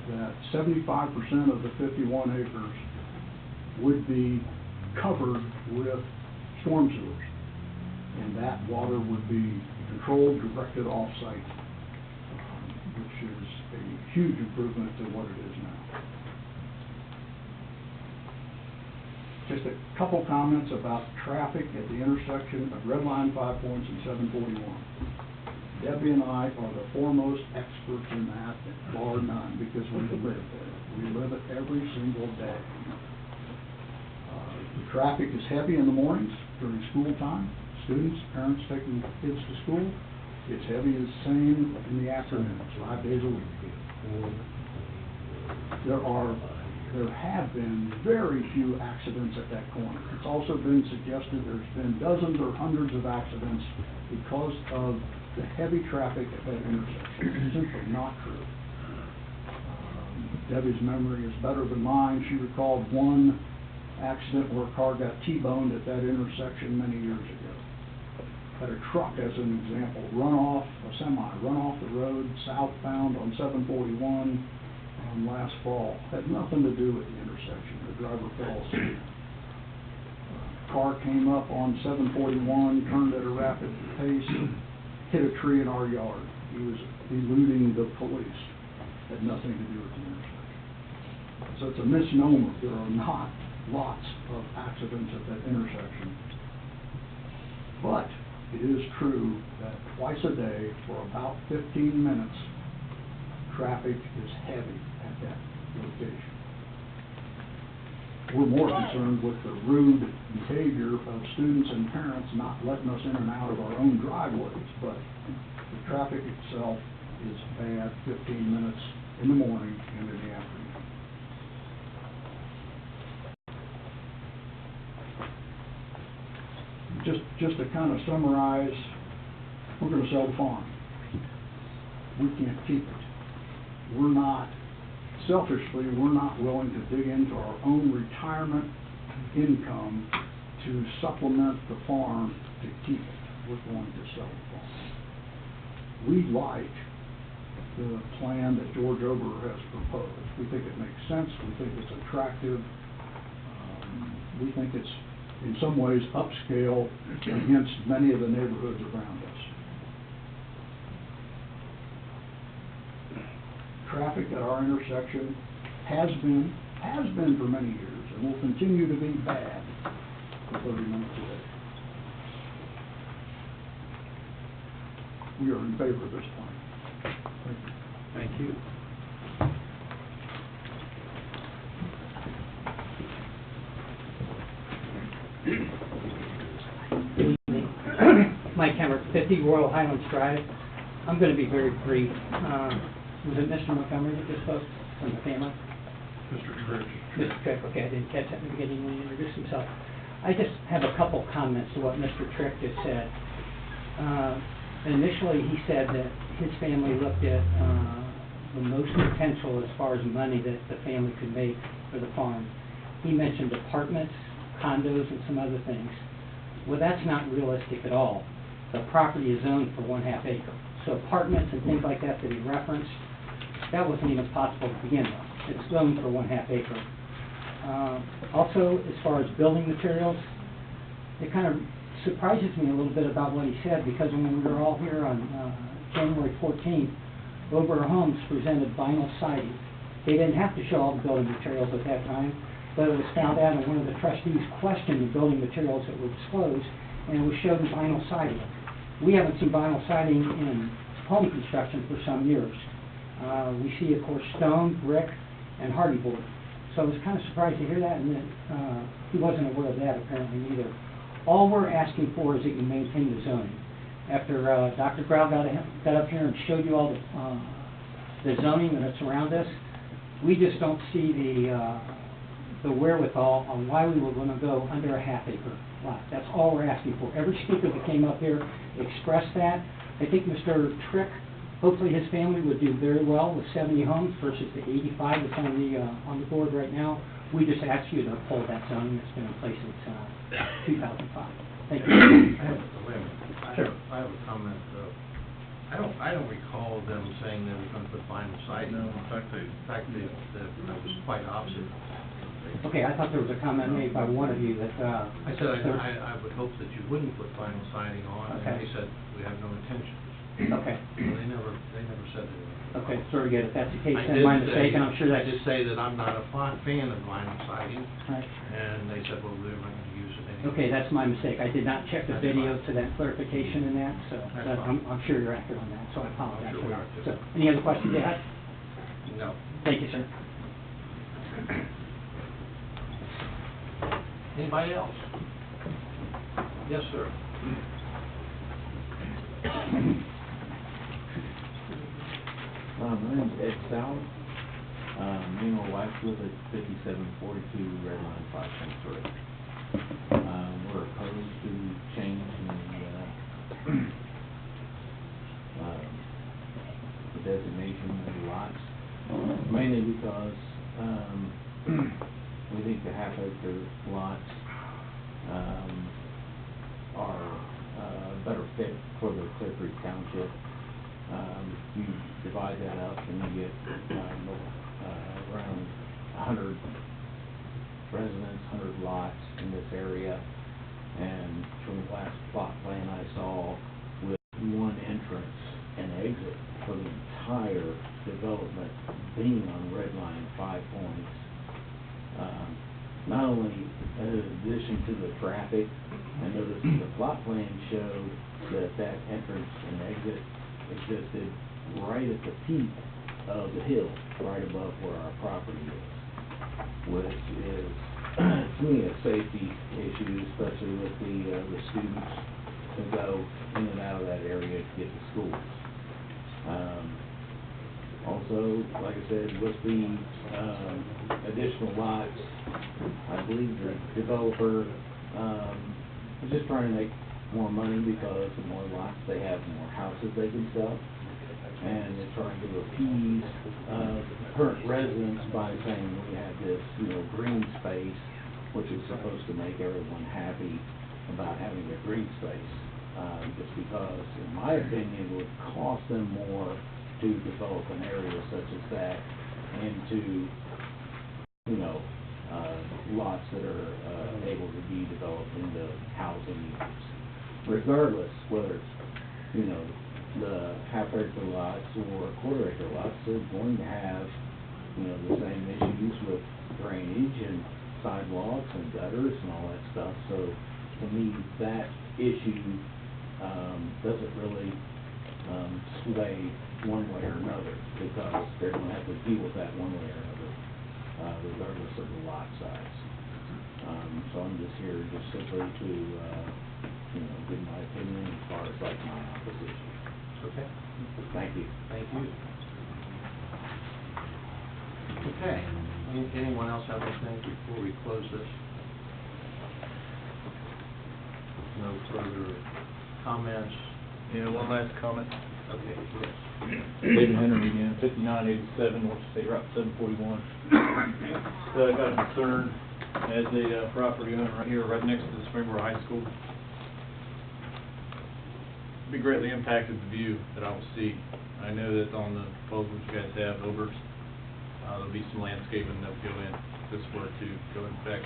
that 75% of the 51 acres would be covered with storm sewers. And that water would be controlled, directed off-site, which is a huge improvement to what it is now. Just a couple comments about traffic at the intersection of Red Line 5 Points and 741. Debbie and I are the foremost experts in that, bar none, because we live there. We live it every single day. The traffic is heavy in the mornings during school time. Students, parents taking kids to school. It's heavy as same in the afternoons, 5 days a week. There have been very few accidents at that corner. It's also been suggested there's been dozens or hundreds of accidents because of the heavy traffic at that intersection. It's simply not true. Debbie's memory is better than mine. She recalled one accident where a car got T-boned at that intersection many years ago. Had a truck, as an example, a semi, run off the road southbound on 741 last fall. Had nothing to do with the intersection. The driver fell asleep. Car came up on 741, turned at a rapid pace, hit a tree in our yard. He was eluding the police. Had nothing to do with the intersection. So it's a misnomer. There are not lots of accidents at that intersection. But it is true that twice a day for about 15 minutes, traffic is heavy at that location. We're more concerned with the rude behavior of students and parents not letting us in and out of our own driveways, but the traffic itself is bad 15 minutes in the morning and in the afternoon. Just to kind of summarize, we're going to sell the farm. We can't keep it. Selfishly, we're not willing to dig into our own retirement income to supplement the farm to keep it. We're going to sell the farm. We like the plan that George Ober has proposed. We think it makes sense. We think it's attractive. We think it's in some ways upscale against many of the neighborhoods around us. Traffic at our intersection has been for many years and will continue to be bad for 30 minutes a day. We are in favor of this plan. Thank you. Mike Hemmer, 50 Royal Highlands Drive. I'm going to be very brief. Was it Mr. Montgomery that just spoke from the family? Mr. Trick. Mr. Trick, okay, I didn't catch that in the beginning when he introduced himself. I just have a couple comments to what Mr. Trick just said. Initially, he said that his family looked at the most potential as far as money that the family could make for the farm. He mentioned apartments, condos, and some other things. Well, that's not realistic at all. The property is zoned for 1/2 acre. So apartments and things like that he referenced, that wasn't even possible to begin with. It's zoned for 1/2 acre. Also, as far as building materials, it kind of surprises me a little bit about what he said, because when we were all here on January 14th, Ober Homes presented vinyl siding. They didn't have to show all the building materials at that time, but it was found out, and one of the trustees questioned the building materials that were disclosed, and it was shown vinyl siding. We haven't seen vinyl siding in home construction for some years. We see, of course, stone, brick, and hardy board. So I was kind of surprised to hear that, and that he wasn't aware of that apparently either. All we're asking for is that you maintain the zoning. After Dr. Grau got up here and showed you all the zoning that's around us, we just don't see the wherewithal on why we were going to go under a 1/2 acre lot. That's all we're asking for. Every speaker that came up here expressed that. I think Mr. Trick, hopefully his family would do very well with 70 homes versus the 85 that's on the board right now. We just ask you to uphold that zoning that's been in place since 2005. Thank you. I have a comment. I don't recall them saying they were going to put vinyl siding. No, in fact, that was quite opposite. Okay, I thought there was a comment made by one of you that... I said I would hope that you wouldn't put vinyl siding on, Okay. and they said we have no intention. Okay. They never said they were. Okay, sorry, good. If that's the case, I then did my say- mistake, and I'm sure that's... I did say that I'm not a fan of vinyl siding, Right. and they said, well, they're not gonna use it anyway. Okay, that's my mistake. I did not check the That's video fine. to that clarification in that, so That's that- fine. I'm sure you're accurate on that, so I apologize sure for we that. are, too. So, any other questions you have? No. Thank you, sir. Anybody else? Yes, sir. My name's Ed Stout. Me and my wife live at 5742 Red Line 5.3. We're opposed to changing the designation of the lots, mainly because we think the half-acre lots are a better fit for the Clear Creek Township. You divide that up and you get around 100 residents, 100 lots in this area. And from the last plot plan I saw, with one entrance and exit for the entire development being on Red Line 5 Points, not only in addition to the traffic, I noticed the plot plan showed that that entrance and exit existed right at the peak of the hill, right above where our property is, which is, to me, a safety issue, especially with the students who go in and out of that area to get to schools. Also, like I said, with the additional lots, I believe the developer is just trying to make more money because the more lots they have, the more houses they can sell. And they're trying to appease current residents by saying we have this, green space, which is supposed to make everyone happy about having a green space. Just because, in my opinion, it would cost them more to develop an area such as that into, lots that are able to be developed into housing units. Regardless, whether it's, the half-acre lots or quarter-acre lots, they're going to have, the same issues with drainage and sidewalks and gutters and all that stuff. So, to me, that issue doesn't really sway one way or another, because they're going to have to deal with that one way or another, regardless of the lot size. So I'm just here just simply to, give my opinion as far as like my opposition. Okay. Thank you. Thank you. Okay. Anyone else have anything before we close this? No further comments? Yeah, one last comment. Okay, yes. David Henry again, 5987 North State Route 741. So I got a concern as a property owner right here, right next to the Springboro High School. Be greatly impacted the view that I will see. I know that on the proposals you guys have over, there'll be some landscaping that'll go in this were to go in effect.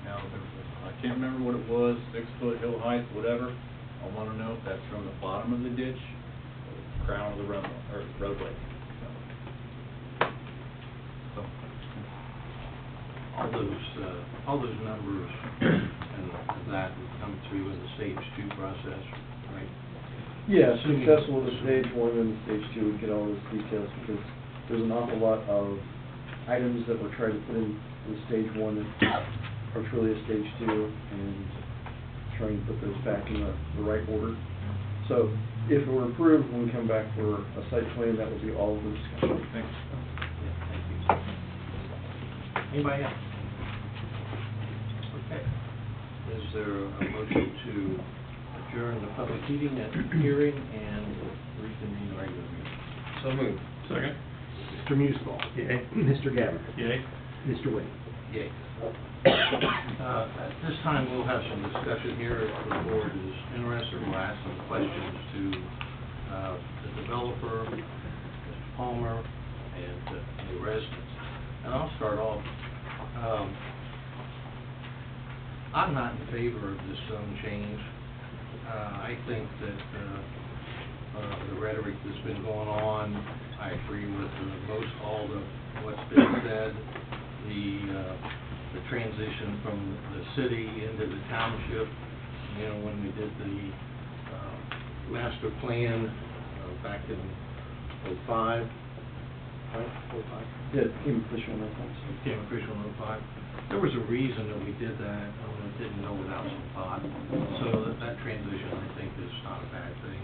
Now, I can't remember what it was, 6-foot hill height, whatever. I want to know if that's from the bottom of the ditch or the crown of the roadway. So, all those numbers and that would come through in the stage 2 process, right? Yeah, Assuming- successful with stage 1 and stage 2, we get all those details, because there's an awful lot of items that we're trying to put in stage 1 that are truly a stage 2, and trying to put those back in the right order. So if it were approved, when we come back for a site plan, that will be all of the discussion. thanks. Yeah, thank you. Anybody else? Okay. Is there a motion to adjourn the public hearing and reconvene the regular meeting? So moved. Second? Mr. Museball. Yay. Mr. Gabbard. Yay? Mr. Wade. Yay. At this time, we'll have some discussion here. If the board is interested, we'll ask some questions to the developer, Mr. Palmer, and the residents. And I'll start off. I'm not in favor of this zone change. I think that the rhetoric that's been going on. I agree with most all of what's been said. The transition from the city into the township, you know, when we did the master plan back in '05, right? '05? Yeah, it became official in It became official in '05. There was a reason that we did that, and it didn't go without some thought. So that transition, I think, is not a bad thing.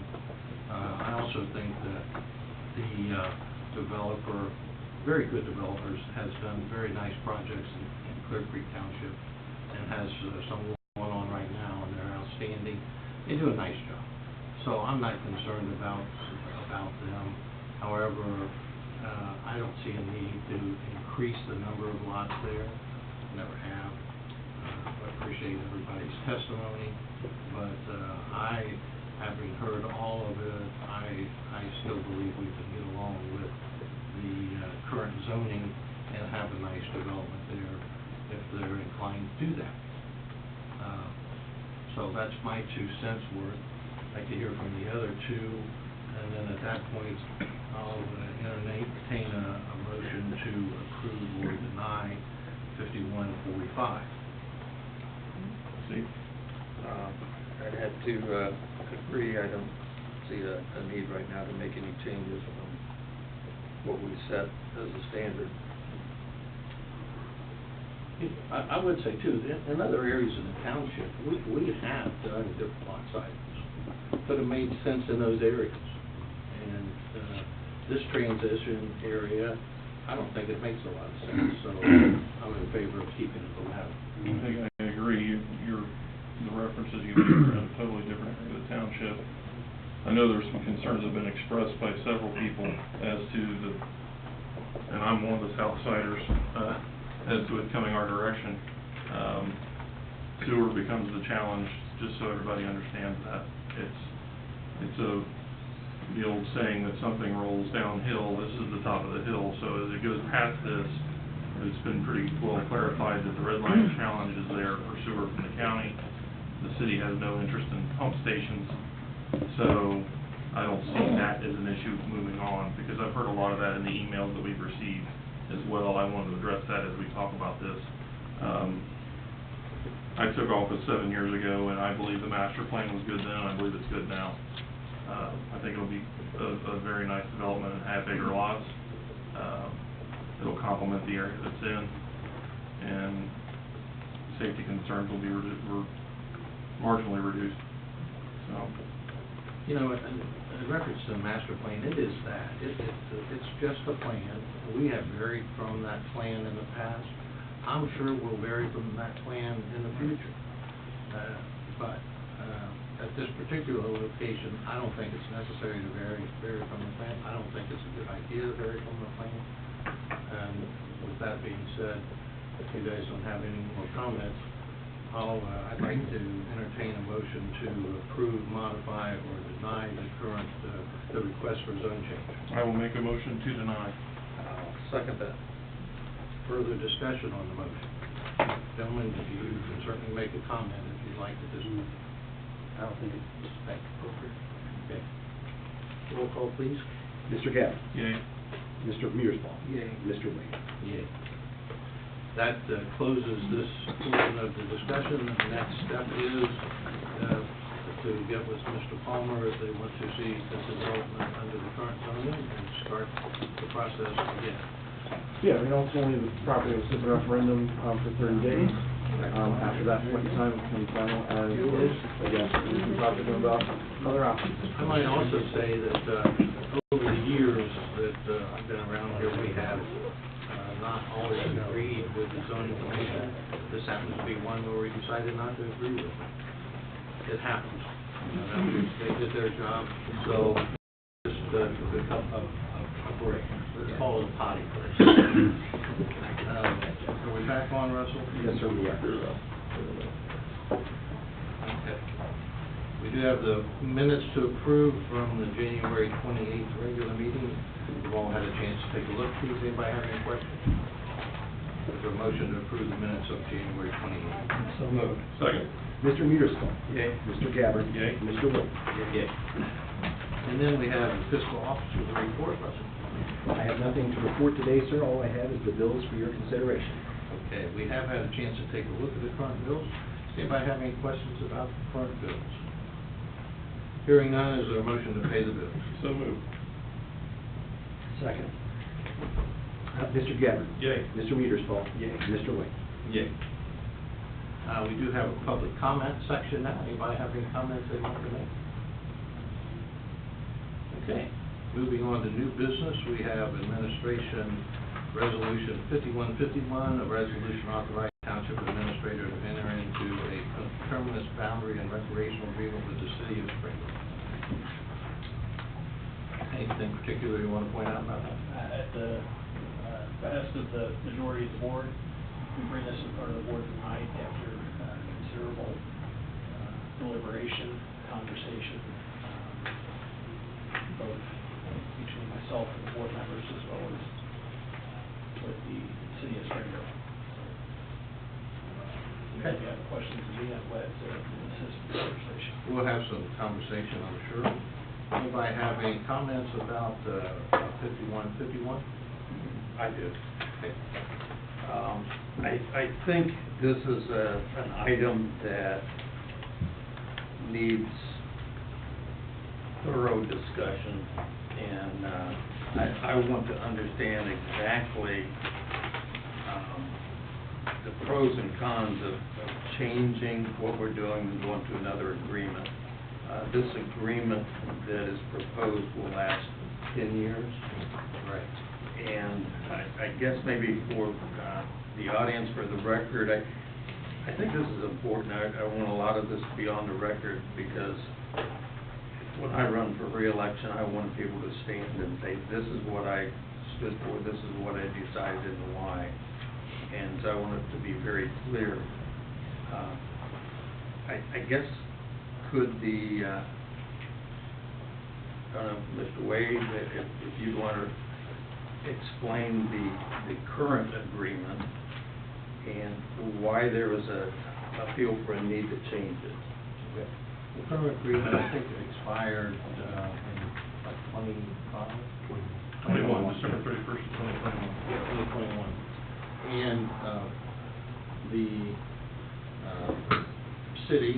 I also think that the developer, very good developers, has done very nice projects in Clear Creek Township, and has some going on right now, and they're outstanding. They do a nice job. So I'm not concerned about them. However, I don't see a need to increase the number of lots there. Never have. I appreciate everybody's testimony, but having heard all of it, I still believe we can get along with the current zoning and have a nice development there if they're inclined to do that. So that's my 2 cents worth. I'd like to hear from the other two, and then at that point, I'll entertain a motion to approve or deny 5145. Steve? I'd have to agree, I don't see a need right now to make any changes from what we set as a standard. I would say too, in other areas of the township, we have done different lot sizes that have made sense in those areas. And this transition area, I don't think it makes a lot of sense, so I'm in favor of keeping it the way. I think I agree. The references you made are in a totally different area of the township. I know there's some concerns that have been expressed by several people as to and I'm one of the Southsiders, as to it coming our direction. Sewer becomes the challenge, just so everybody understands that. It's the old saying that something rolls downhill, this is the top of the hill. So as it goes past this, it's been pretty well clarified that the red line challenge is there for sewer from the county. The city has no interest in pump stations, so I don't see that as an issue moving on, because I've heard a lot of that in the emails that we've received as well. I wanted to address that as we talk about this. I took office 7 years ago, and I believe the master plan was good then, I believe it's good now. I think it'll be a very nice development in half-acre lots. It'll complement the area that's in, and safety concerns will be marginally reduced. So, you know, in reference to the master plan, it is that. It's just a plan. We have varied from that plan in the past. I'm sure we'll vary from that plan in the future. But at this particular location, I don't think it's necessary to vary from the plan. I don't think it's a good idea to vary from the plan. And with that being said, if you guys don't have any more comments, I'd like to entertain a motion to approve, modify, or deny the request for zone change. I will make a motion to deny. I'll second that. Further discussion on the motion? Gentlemen, you can certainly make a comment if you'd like to just. I don't think it's appropriate. Okay. Roll call, please. Mr. Gabbard? Yay. Mr. Mearsclaw? Yay. Mr. Wade? Yay. That closes this portion of the discussion. The next step is to get with Mr. Palmer if they want to see the development under the current zoning and start the process again. Yeah, I mean, ultimately, the property will sit in referendum for 30 days. After that point in time, it becomes final as is. Again, we can talk to them about other options. I might also say that over the years that I've been around here, we have not always agreed with the zoning commission. This happens to be one where we decided not to agree with it. It happens. They did their job, so just took a break. Let's call it a potty break. Are we back on, Russell? Yes, sir, we are. Okay. We do have the minutes to approve from the January 28th regular meeting. We've all had a chance to take a look. Does anybody have any questions? Is there a motion to approve the minutes of January 28th? So moved. Second. Mr. Mearsclaw? Yay. Mr. Gabbard? Yay. Mr. Wade? Yay. And then we have the fiscal officer's report, Russell. I have nothing to report today, sir. All I have is the bills for your consideration. Okay, we have had a chance to take a look at the current bills. Does anybody have any questions about the current bills? Hearing none, is there a motion to pay the bills? So moved. Second. Mr. Gabbard. Yay. Mr. Mearsfall. Yay. Mr. Wade. Yay. We do have a public comment section now. Anybody have any comments they want to make? Okay, moving on to new business, we have Administration Resolution 5151, a resolution authorizing Township Administrator to enter into a terminus boundary and recreational agreement with the City of Springfield. Anything particular you want to point out about that? At the behest of the majority of the board, we bring this in front of the board tonight after considerable deliberation, conversation, both between myself and the board members as well as with the City of Springfield. Okay. If you have questions of me, I'm glad to assist in the conversation. We'll have some conversation, I'm sure. Anybody have any comments about 5151? I do. Okay. I think this is an item that needs thorough discussion, and I want to understand exactly the pros and cons of changing what we're doing and going to another agreement. This agreement that is proposed will last 10 years. Right. And I guess maybe for the audience, for the record, I think this is important. I want a lot of this to be on the record, because when I run for re-election, I want to be able to stand and say, this is what I stood for, this is what I decided, and why. And so I want it to be very clear. I guess, could the, Mr. Wade, if you'd want to explain the current agreement and why there was a feel for a need to change it. Okay. The current agreement, I think, expired in like 25? 21, December 31st, 2021. Yeah, 2021. And the city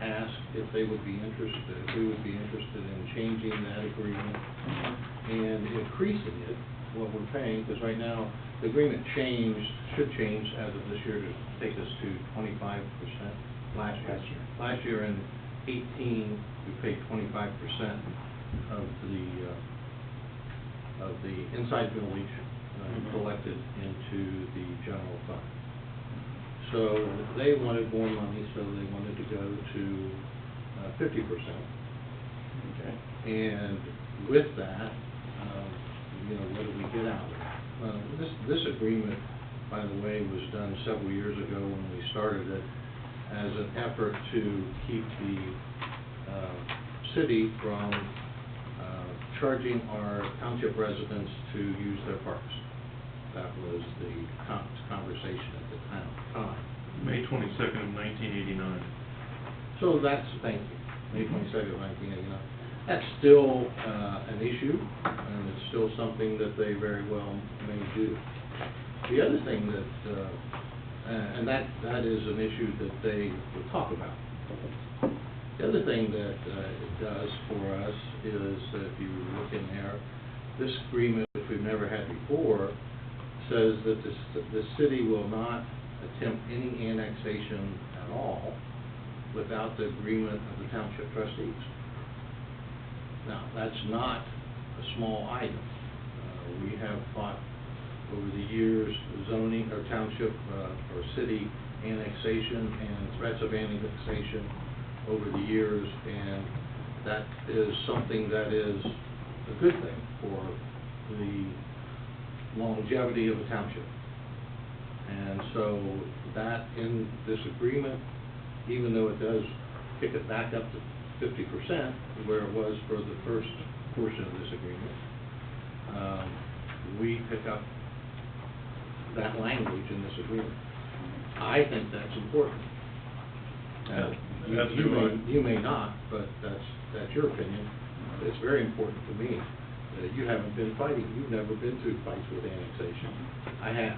asked if they would be interested, if we would be interested in changing that agreement and increasing it, what we're paying, because right now, the agreement should change as of this year to take us to 25% last year. Last year in 18, we paid 25% of the inside village collected into the general fund. So they wanted more money, so they wanted to go to 50%. Okay. And with that, what do we get out of it? This agreement, by the way, was done several years ago when we started it as an effort to keep the city from charging our township residents to use their parks. That was the conversation at the time. May 22nd of 1989. So that's, thank you, May 22nd of 1989. That's still an issue, and it's still something that they very well may do. The other thing that, and that is an issue that they will talk about. The other thing that it does for us is, if you look in there, this agreement, which we've never had before, says that the city will not attempt any annexation at all without the agreement of the township trustees. Now, that's not a small item. We have fought over the years zoning or township or city annexation and threats of annexation over the years, and that is something that is a good thing for the longevity of a township. And so that in this agreement, even though it does kick it back up to 50%, where it was for the first portion of this agreement, we pick up that language in this agreement. I think that's important. As do I. You may not, but that's your opinion. it's very important to me that you haven't been fighting, you've never been through fights with annexation. I have,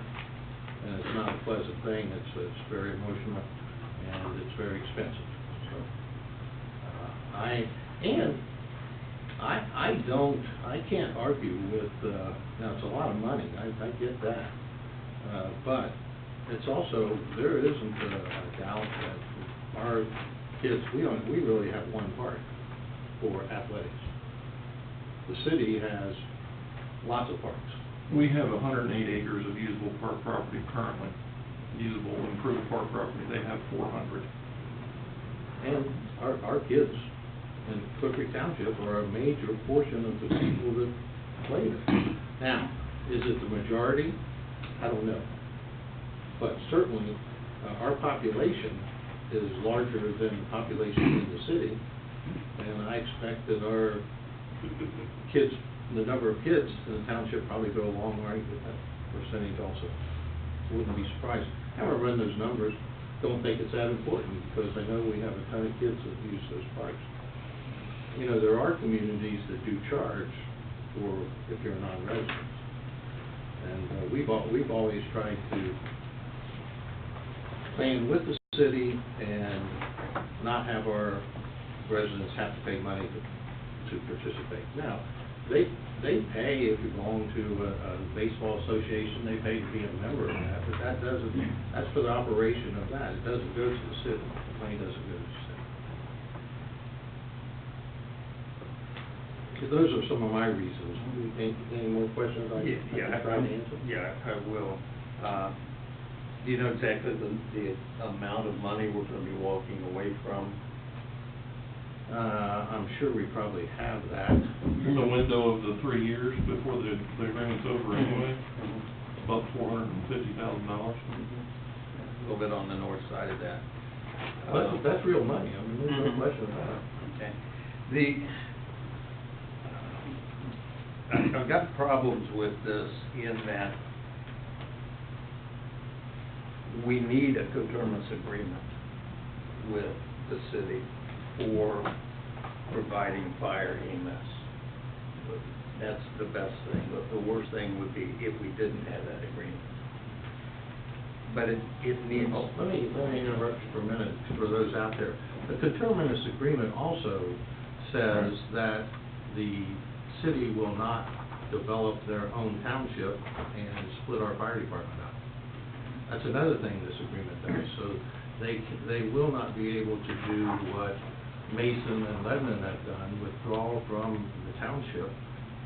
and it's not a pleasant thing, it's very emotional, and it's very expensive, so. I can't argue with, now, it's a lot of money, I get that. But it's also, there isn't a doubt that our kids, we really have one park for athletics. The city has lots of parks. We have 108 acres of usable park property currently, usable improved park property. They have 400. And our kids in Cook Creek Township are a major portion of the people that play there. Now, is it the majority? I don't know. But certainly, our population is larger than the population in the city, and I expect that our kids, the number of kids in the township probably go a long way with that percentage also. Wouldn't be surprised. I haven't run those numbers, don't think it's that important, because I know we have a ton of kids that use those parks. You know, there are communities that do charge for if you're a non-resident. And we've always tried to plan with the city and not have our residents have to pay money to participate. Now, they pay if you belong to a baseball association, they pay to be a member of that, but that's for the operation of that. It doesn't go to the city. The money doesn't go to the city. Those are some of my reasons. Any more questions I can try to answer? Yeah, I will. Do you know exactly the amount of money we're going to be walking away from? I'm sure we probably have that. In the window of the 3 years before the agreement's over anyway, about $450,000. A little bit on the north side of that. That's real money. I mean, there's no question about it. Okay. I've got problems with this in that we need a coterminous agreement with the city for providing fire EMS. That's the best thing, but the worst thing would be if we didn't have that agreement. But it needs... Oh, let me interrupt you for a minute for those out there. The coterminous agreement also says that the city will not develop their own township and split our fire department up. That's another thing this agreement does. So they will not be able to do what Mason and Lebanon have done, withdraw from the township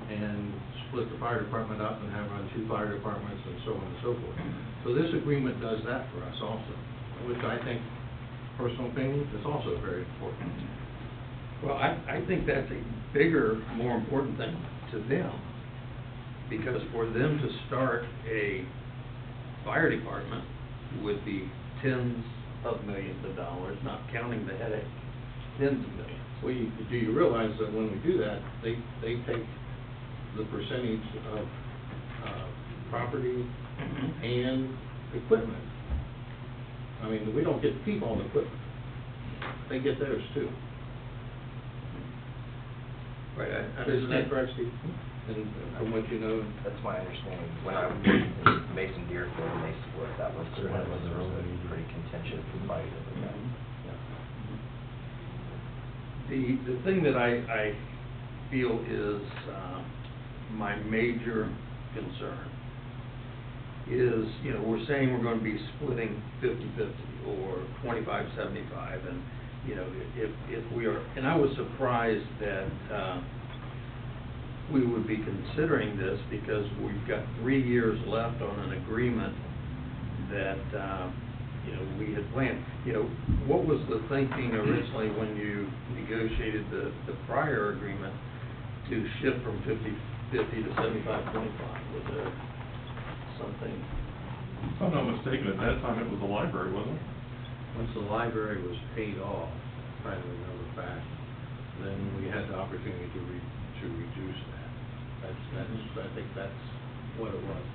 and split the fire department up and have run 2 fire departments and so on and so forth. So this agreement does that for us also, which I think, personal opinion, is also very important. Well, I think that's a bigger, more important thing to them, because for them to start a fire department would be tens of millions of dollars, not counting the headache, tens of millions. Well, do you realize that when we do that, they take the percentage of property and equipment? I mean, we don't get to keep all the equipment. They get theirs too. Right, Isn't that correct, Steve? And from what you know? That's my understanding. When I was in Mason Deerfield and they split, that was a pretty contentious fight over that. The thing that I feel is my major concern is, you know, we're saying we're going to be splitting 50-50 or 25-75, and, you know, if we are, and I was surprised that we would be considering this because we've got 3 years left on an agreement that, you know, we had planned. You know, what was the thinking originally when you negotiated the prior agreement to shift from 50-50 to 75-25? Was there something? If I'm not mistaken, at that time it was the library, wasn't it? Once the library was paid off, I'm trying to remember back, then we had the opportunity to reduce that. I think that's what it was.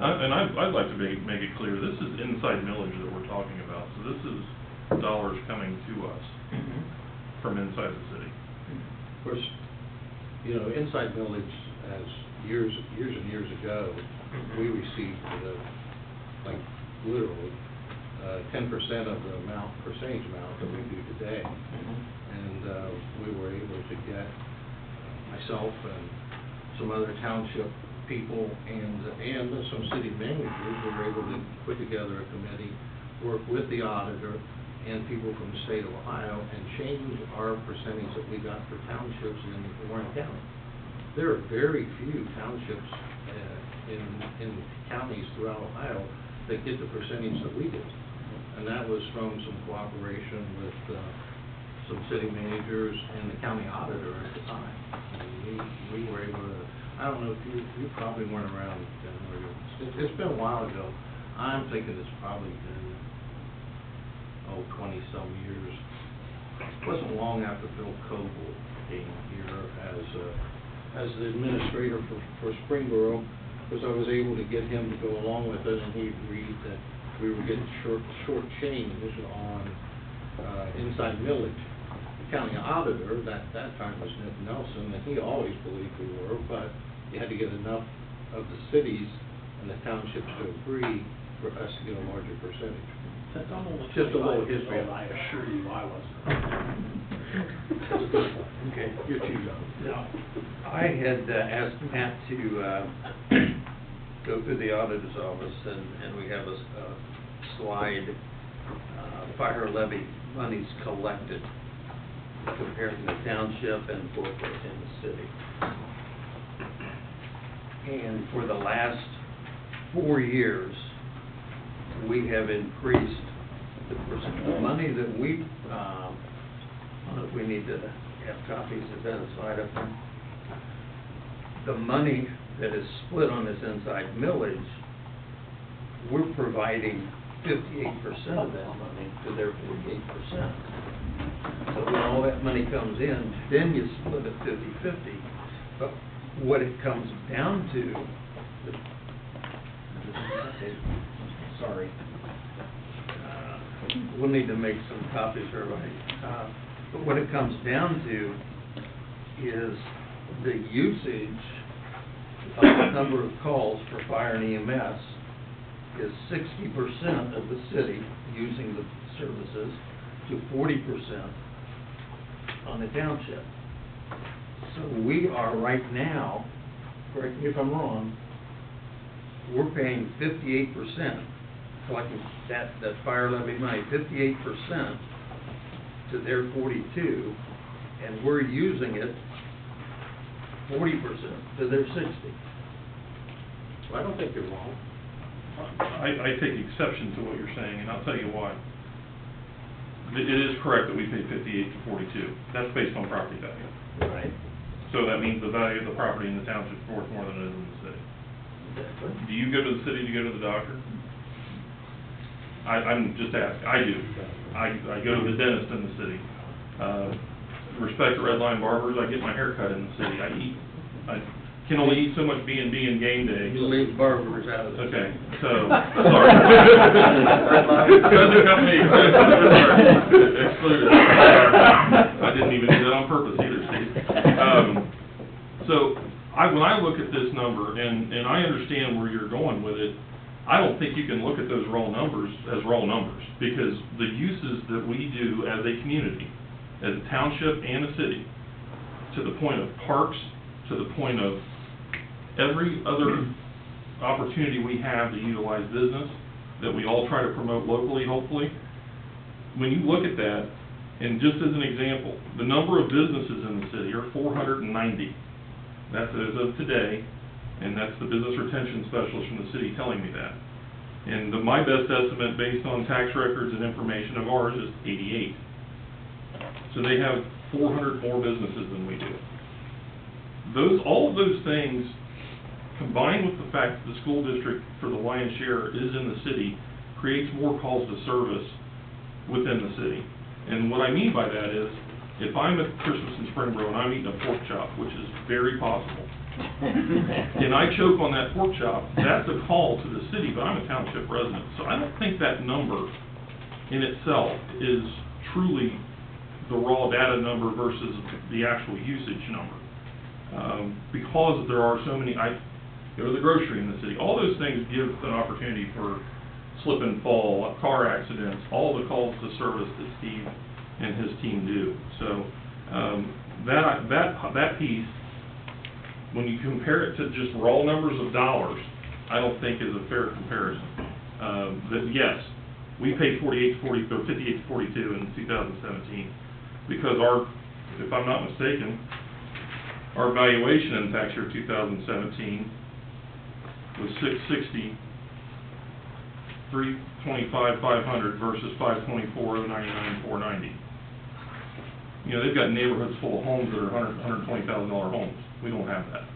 And I'd like to make it clear, this is inside millage that we're talking about, so this is dollars coming to us from inside the city. Of course, You know, inside millage, as years and years ago, we received, like, literally, 10% of the percentage amount that we do today. And we were able to get, myself and some other township people and some city managers were able to put together a committee, work with the auditor and people from the state of Ohio, and change our percentage that we got for townships in Warren County. There are very few townships in counties throughout Ohio that get the percentage that we did. And that was from some cooperation with some city managers and the county auditor at the time. And we were able to, I don't know if you probably weren't around then, were you? It's been a while ago. I'm thinking it's probably been, 20-some years. It wasn't long after Bill Coble came here as the administrator for Springboro, because I was able to get him to go along with it, and he agreed that we were getting short-changed on inside millage. The county auditor, that time was Nick Nelson, and he always believed we were, but you had to get enough of the cities and the townships to agree for us to get a larger percentage. Since I'm only Just a little 25 years history. old, I assure you I wasn't. Okay. You're too young. Now, I had asked Matt to go through the auditor's office, and we have a slide, fire levy monies collected, comparing the township and corporate in the city. And for the last 4 years, we have increased the money that we, I don't know if we need to have copies of that slide up there. The money that is split on this inside millage, we're providing 58% of that money to their 48%. So when all that money comes in, then you split it 50-50. But what it comes down to, sorry, we'll need to make some copies for everybody. But what it comes down to is the usage of the number of calls for fire and EMS is 60% of the city using the services to 40% on the township. So we are right now, correct me if I'm wrong, we're paying 58%, collecting that fire levy money, 58% to their 42, and we're using it 40% to their 60. Well, I don't think you're wrong. I take exception to what you're saying, and I'll tell you why. It is correct that we pay 58 to 42. That's based on property value. Right. So that means the value of the property in the township is worth more than it is in the city. Exactly. Do you go to the city to go to the doctor? I'm just asking. I do. I go to the dentist in the city. Respect to Red Line Barbers, I get my hair cut in the city. I can only eat so much B&B and game day. You leave barbers out of it. Okay, so, sorry. Doesn't come me. Excluded. I didn't even do that on purpose either, Steve. So, when I look at this number, and I understand where you're going with it, I don't think you can look at those raw numbers as raw numbers, because the uses that we do as a community, as a township and a city, to the point of parks, to the point of every other opportunity we have to utilize business, that we all try to promote locally, hopefully. When you look at that, and just as an example, the number of businesses in the city are 490. That's as of today, and that's the business retention specialist from the city telling me that. And my best estimate, based on tax records and information of ours, is 88. So they have 400 more businesses than we do. All of those things, combined with the fact that the school district, for the lion's share, is in the city, creates more calls to service within the city. And what I mean by that is, if I'm at Christmas in Springboro and I'm eating a pork chop, which is very possible, and I choke on that pork chop, that's a call to the city, but I'm a township resident. So I don't think that number in itself is truly the raw data number versus the actual usage number. because there are so many, I go to the grocery in the city, all those things give an opportunity for slip and fall, car accidents, all the calls to service that Steve and his team do. So, that piece, when you compare it to just raw numbers of dollars, I don't think is a fair comparison. That yes, we paid 58 to 40, or 58 to 42 in 2017, because if I'm not mistaken, our valuation in tax year 2017 was 660, 325, 500 versus 524, 099, 490. You know, they've got neighborhoods full of homes that are $120,000 homes. We don't have that.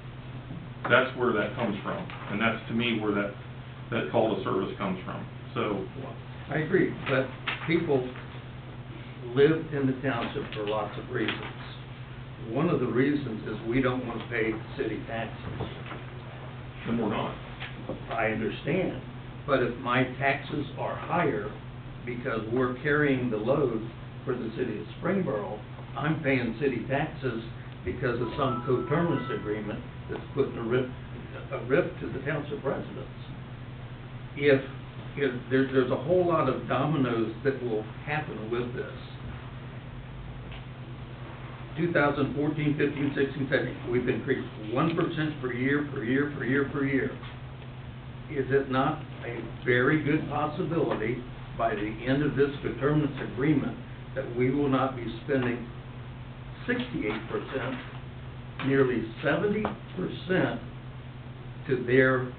That's where that comes from, and that's to me where that call to service comes from. So, I agree, but people live in the township for lots of reasons. One of the reasons is we don't want to pay city taxes. then we're not. I understand, but if my taxes are higher because we're carrying the load for the city of Springboro, I'm paying city taxes because of some coterminous agreement that's putting a rip to the township residents. If there's a whole lot of dominoes that will happen with this. 2014, 15, 16, 17, we've increased 1% per year, per year, per year, per year. Is it not a very good possibility by the end of this coterminous agreement that we will not be spending 68%, nearly 70% to their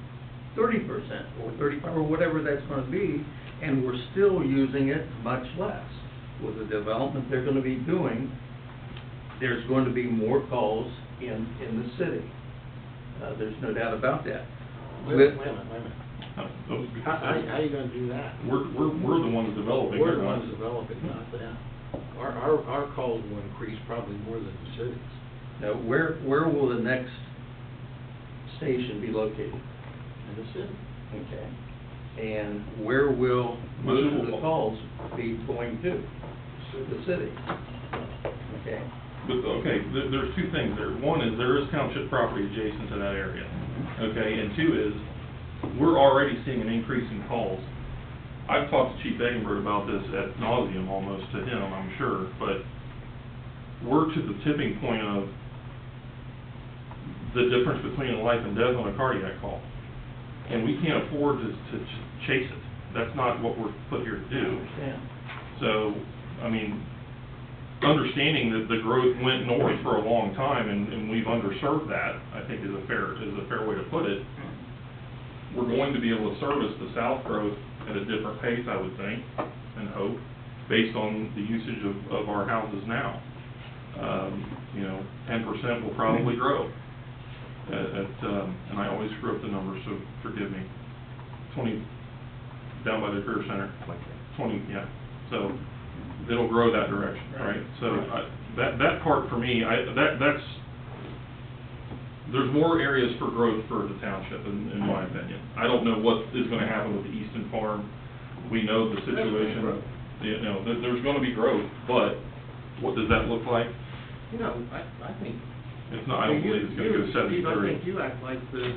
30% or 35% or whatever that's going to be, and we're still using it much less? With the development they're going to be doing, there's going to be more calls in the city. There's no doubt about that. Wait a minute. How are you gonna do that? We're the ones developing. We're the ones developing, not them. Our calls will increase probably more than the cities. Now, where will the next station be located? In the city. Okay. And where will most of the calls be going to? The city. Okay. But, okay, there's two things there. One is there is township property adjacent to that area. Okay, and two is we're already seeing an increase in calls. I've talked to Chief Eggenberg about this ad nauseum almost to him, I'm sure, but we're to the tipping point of the difference between a life and death on a cardiac call. And we can't afford to chase it. That's not what we're put here to do. So, I mean, understanding that the growth went north for a long time and we've underserved that, I think is a fair way to put it. We're going to be able to service the south growth at a different pace, I would think, and hope, based on the usage of our houses now. 10% will probably grow. And I always screw up the numbers, so forgive me. 20 down by the career center. 20, yeah. So it'll grow that direction, right? So that part for me, there's more areas for growth for the township, in my opinion. I don't know what is going to happen with the Easton Farm. We know the situation. There's going to be growth, but what does that look like? I think. It's not. I don't believe it's going to go 70-30. I think you act like the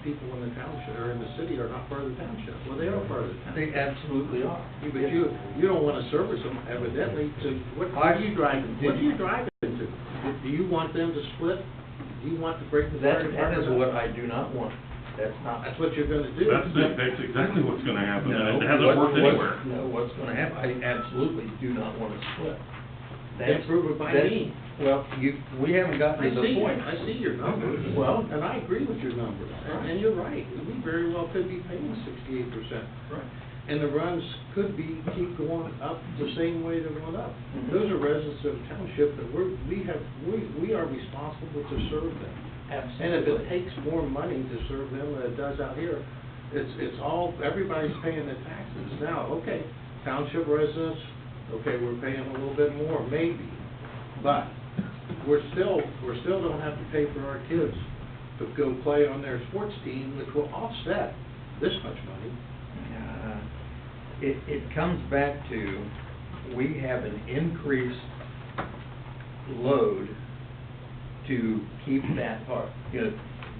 people in the township or in the city are not part of the township. Well, they are part of the township. They absolutely are. But you don't want to service them evidently to, what are you driving? What are you driving to? Do you want them to split? Do you want to break the fire department? That is what I do not want. That's what you're going to do. That's exactly what's going to happen, and it hasn't worked anywhere. No, what's going to happen, I absolutely do not want to split. Then prove it by me. Well, we haven't gotten to the point. I see your numbers. Well, and I agree with your numbers. And you're right. We very well could be paying 68%. Right. And the runs could keep going up the same way they're going up. Mm-hmm. Those are residents of the township that we are responsible to serve them. Absolutely. And if it takes more money to serve them than it does out here, everybody's paying the taxes now. Okay, township residents, okay, we're paying a little bit more, maybe, but we're still don't have to pay for our kids to go play on their sports team, which will offset this much money. It comes back to, we have an increased load to keep that part. You know,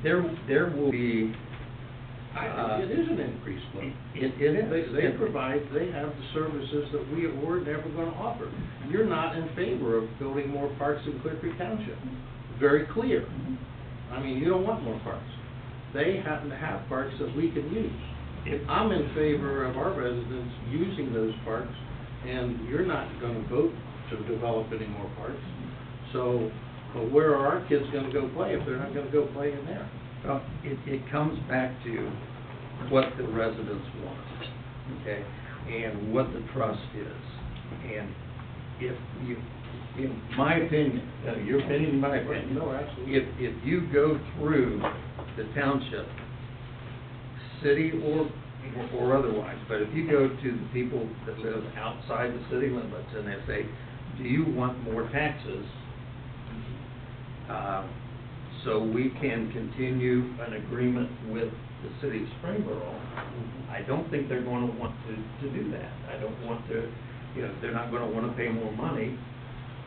there will be. It is an increased load. It is. They have the services that we're never gonna offer. You're not in favor of building more parks in Clear Creek Township. Very clear. I mean, you don't want more parks. They happen to have parks that we can use. I'm in favor of our residents using those parks, and you're not gonna vote to develop any more parks. So, but where are our kids gonna go play if they're not gonna go play in there? Well, it comes back to what the residents want, okay, and what the trust is. And if you, in my opinion, your opinion, my opinion. No, absolutely. If you go through the township, city or otherwise, but if you go to the people that live outside the city limits and they say, do you want more taxes? So we can continue an agreement with the city of Springboro. I don't think they're going to want to do that. I don't want to, you know, they're not going to want to pay more money.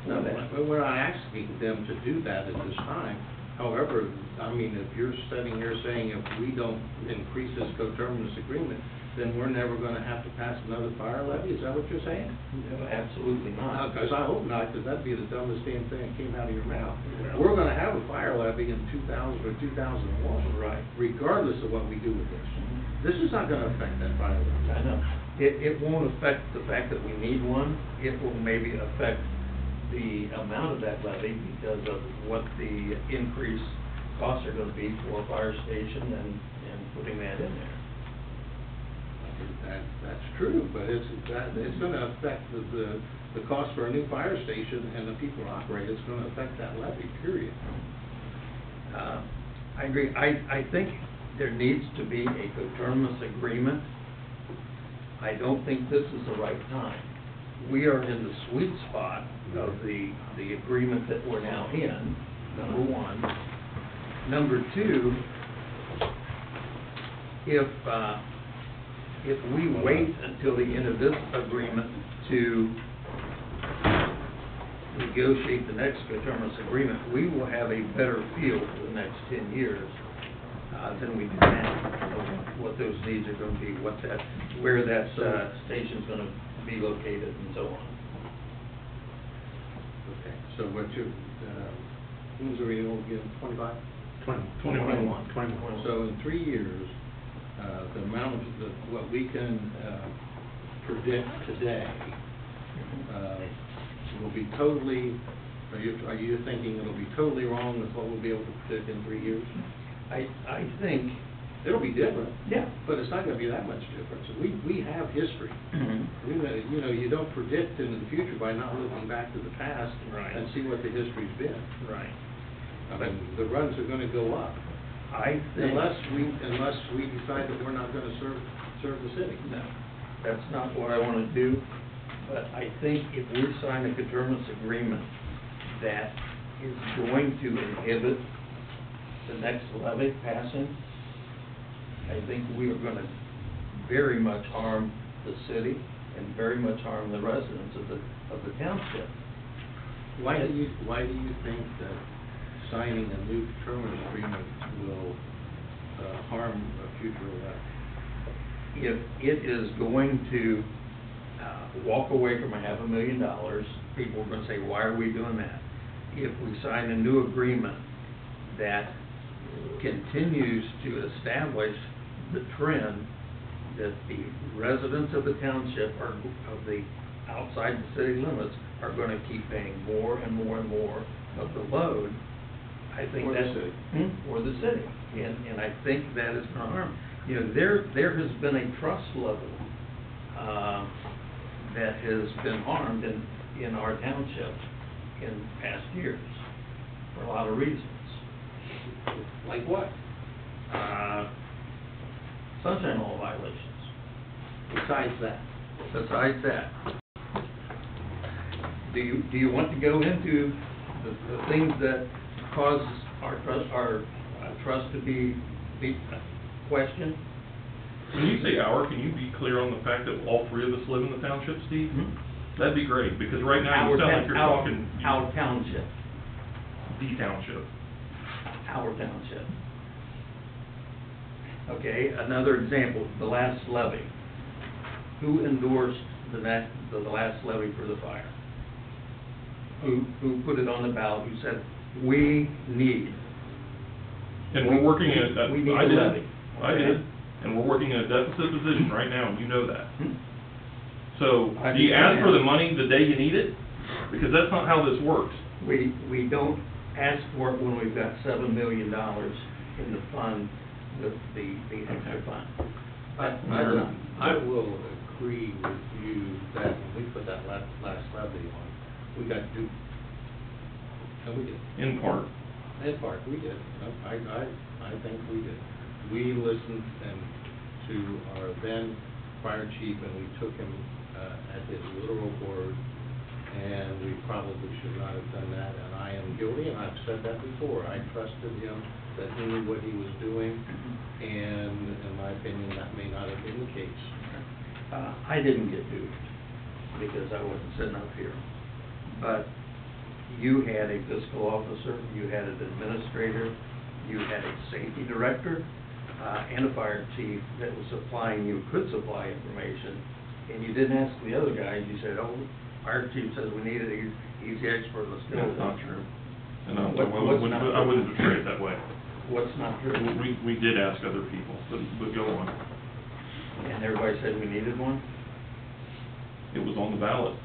No, we're not asking them to do that at this time. However, I mean, if you're sitting here saying if we don't increase this coterminous agreement, then we're never gonna have to pass another fire levy, is that what you're saying? No, absolutely not. Because I hope not, because that'd be the dumbest damn thing that came out of your mouth. We're gonna have a fire levy in 2000 or 2001. Right. Regardless of what we do with this. This is not gonna affect that fire levy. I know. It won't affect the fact that we need one. It will maybe affect the amount of that levy because of what the increased costs are gonna be for a fire station and putting that in there. That's true, but it's gonna affect the cost for a new fire station and the people who operate. It's gonna affect that levy, period. I agree. I think there needs to be a coterminous agreement. I don't think this is the right time. We are in the sweet spot of the agreement that we're now in, number one. Number two, if we wait until the end of this agreement to negotiate the next coterminous agreement, we will have a better feel for the next 10 years than we do now, what those needs are going to be, where that station's going to be located, and so on. Okay, so what who's the renewal again, 25? 21. So in 3 years, the amount of, what we can predict today will be totally, are you thinking it'll be totally wrong with what we'll be able to predict in 3 years? I think it'll be different. Yeah. But it's not gonna be that much difference. We have history. You know, you don't predict into the future by not looking back to the past and see what the history's been. Right. I mean, the runs are gonna go up. I think Unless we decide that we're not gonna serve the city. no, that's not what I want to do. But I think if we sign a coterminous agreement that is going to inhibit the next levy passing, I think we are going to very much harm the city and very much harm the residents of the township. Why do you think that signing a new coterminous agreement will harm a future levy? If it is going to walk away from $500,000, people are going to say, why are we doing that? If we sign a new agreement that continues to establish the trend that the residents of the township of the outside the city limits are going to keep paying more and more and more of the load, I think For that's the city. for the city, and I think that is going to harm. You know, there has been a trust level that has been harmed in our township in past years for a lot of reasons. Like what? Sunshine law violations. Besides that? Besides that, do you want to go into the things that cause our trust to be questioned? When you say our, can you be clear on the fact that all three of us live in the township, Steve? Mm-hmm. That'd be great, because right now you sound like you're talking. Our township. the township. Our township. Okay, another example, the last levy. Who endorsed the last levy for the fire? Who put it on the ballot, who said, we need? And we're working in a, We need I a did, levy. I did, and we're working in a deficit position right now, and you know that. So, do you ask for the money the day you need it? Because that's not how this works. We don't ask for it when we've got $7 million in the fund, the extra fund. I will agree with you that when we put that last levy on, we got duped. And we did. In part. In part, we did. I think we did. We listened to our then fire chief, and we took him at his literal word, and we probably should not have done that, and I am guilty, and I've said that before. I trusted him that he knew what he was doing, and in my opinion, that may not have been the case. I didn't get duped because I wasn't sitting up here. But you had a fiscal officer, you had an administrator, you had a safety director, and a fire chief that was supplying you, could supply information, and you didn't ask the other guys. You said, oh, fire chief says we need it, he's the expert, let's go. That's not true. And I What's not true? wouldn't portray it that way. What's not true? We did ask other people, but go on. And everybody said we needed one? It was on the ballot.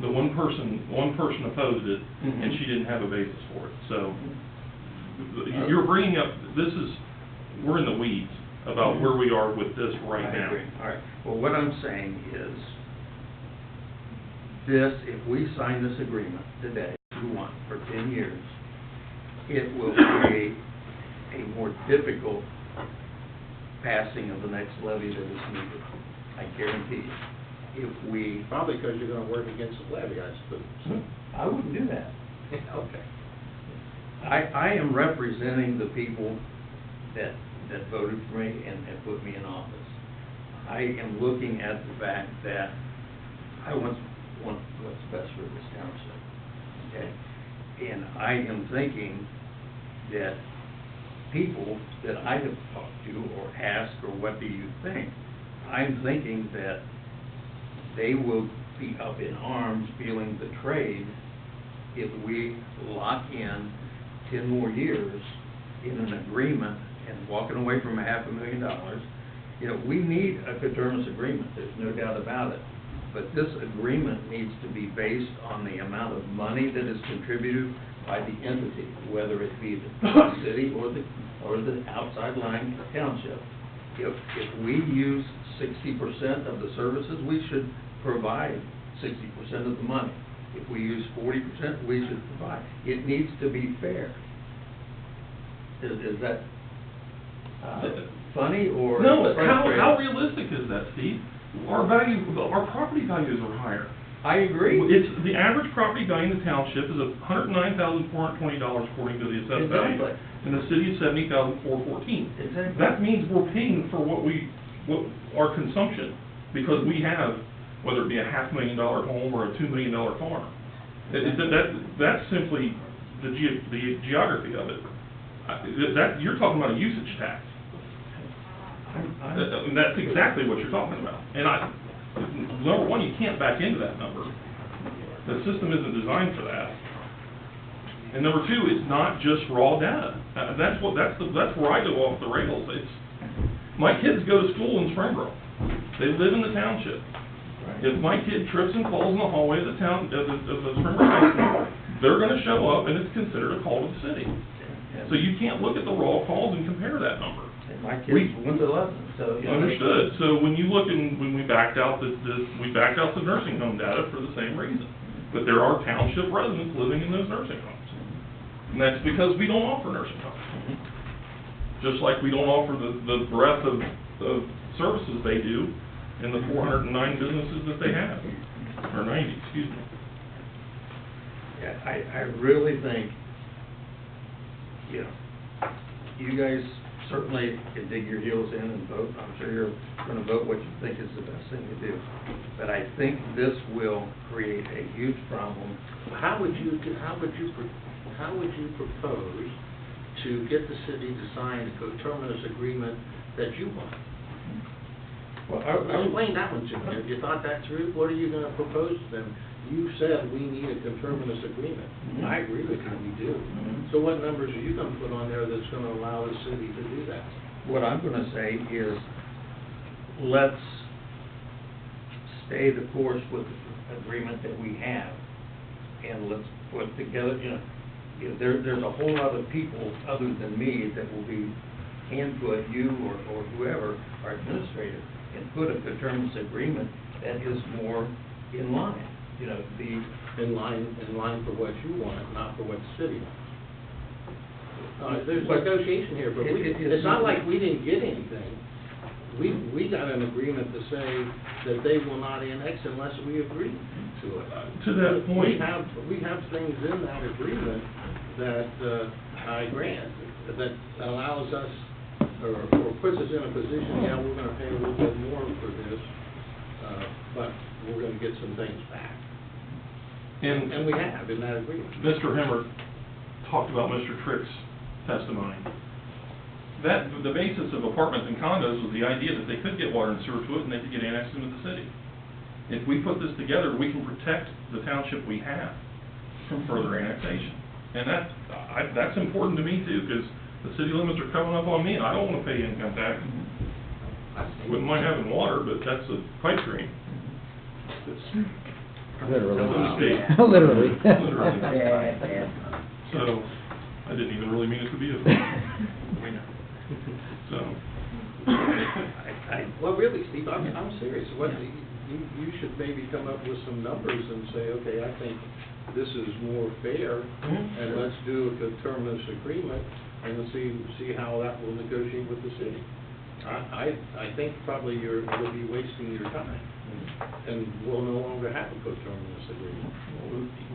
The one person opposed it, and she didn't have a basis for it. So, you're bringing up, we're in the weeds about where we are with this right now. I agree. All right. Well, what I'm saying is, if we sign this agreement today, for 10 years, it will create a more difficult passing of the next levy that is needed. I guarantee you. If we... Probably because you're going to work against the levy, I suppose. I wouldn't do that. Okay. I am representing the people that voted for me and put me in office. I am looking at the fact that I want what's best for this township, okay? And I am thinking that people that I have talked to or asked, or what do you think, I'm thinking that they will be up in arms feeling betrayed if we lock in 10 more years in an agreement and walking away from $500,000. You know, we need a coterminous agreement, there's no doubt about it. But this agreement needs to be based on the amount of money that is contributed by the entity, whether it be the city or the outside line township. If we use 60% of the services, we should provide 60% of the money. If we use 40%, we should provide. It needs to be fair. Is that funny or? No, how realistic is that, Steve? Our property values are higher. I agree. It's the average property value in the township is $109,420 according to the assessed value. Exactly. In the city is $70,414. Exactly. That means we're paying for what our consumption, because we have, whether it be a $500,000 home or a $2 million farm. That's simply the geography of it. You're talking about a usage tax. And that's exactly what you're talking about. And number one, you can't back into that number. The system isn't designed for that. And number two, it's not just raw data. That's where I go off the rails. My kids go to school in Springboro. They live in the township. If my kid trips and falls in the hallway of the Springboro High School, they're going to show up, and it's considered a call to the city. So you can't look at the raw calls and compare that number. My kids went to 11, so. Understood. So when you look when we backed out the nursing home data for the same reason. But there are township residents living in those nursing homes. And that's because we don't offer nursing homes. Just like we don't offer the breadth of services they do in the 409 businesses that they have. Or 90, excuse me. Yeah, I really think, you guys certainly can dig your heels in and vote. I'm sure you're gonna vote what you think is the best thing to do. But I think this will create a huge problem. How would you propose to get the city to sign a coterminous agreement that you want? Well, Explain that one to me. Have you thought that through? What are you gonna propose to them? You said we need a coterminous agreement. Mhm. I agree with you, we do. Mhm. So what numbers are you gonna put on there that's gonna allow the city to do that? What I'm gonna say is, let's stay the course with the agreement that we have, and let's put together, there's a whole lot of people other than me that will be input, you or whoever, our administrator, and put a coterminous agreement that is more in line, In line for what you want, not for what the city wants. There's But negotiation here, but it's not like we didn't get anything. We got an agreement to say that they will not annex unless we agree to it. To that point. We have things in that agreement that, I grant, that allows us, or puts us in a position, yeah, we're gonna pay a little bit more for this, but we're gonna get some things back. And we have in that agreement. Mr. Hemmer talked about Mr. Trick's testimony. The basis of apartments and condos was the idea that they could get water and sewer to it and they could get annexed into the city. If we put this together, we can protect the township we have from further annexation. And that's important to me too, because the city limits are coming up on me and I don't want to pay income tax. Wouldn't mind having water, but that's a pipe dream. Literally. Literally. Literally. So, I didn't even really mean it to be a. So. Well, really, Steve, I'm serious. You should maybe come up with some numbers and say, okay, I think this is more fair, and let's do a coterminous agreement, and let's see how that will negotiate with the city. I think probably you'll be wasting your time, and we'll no longer have a coterminous agreement.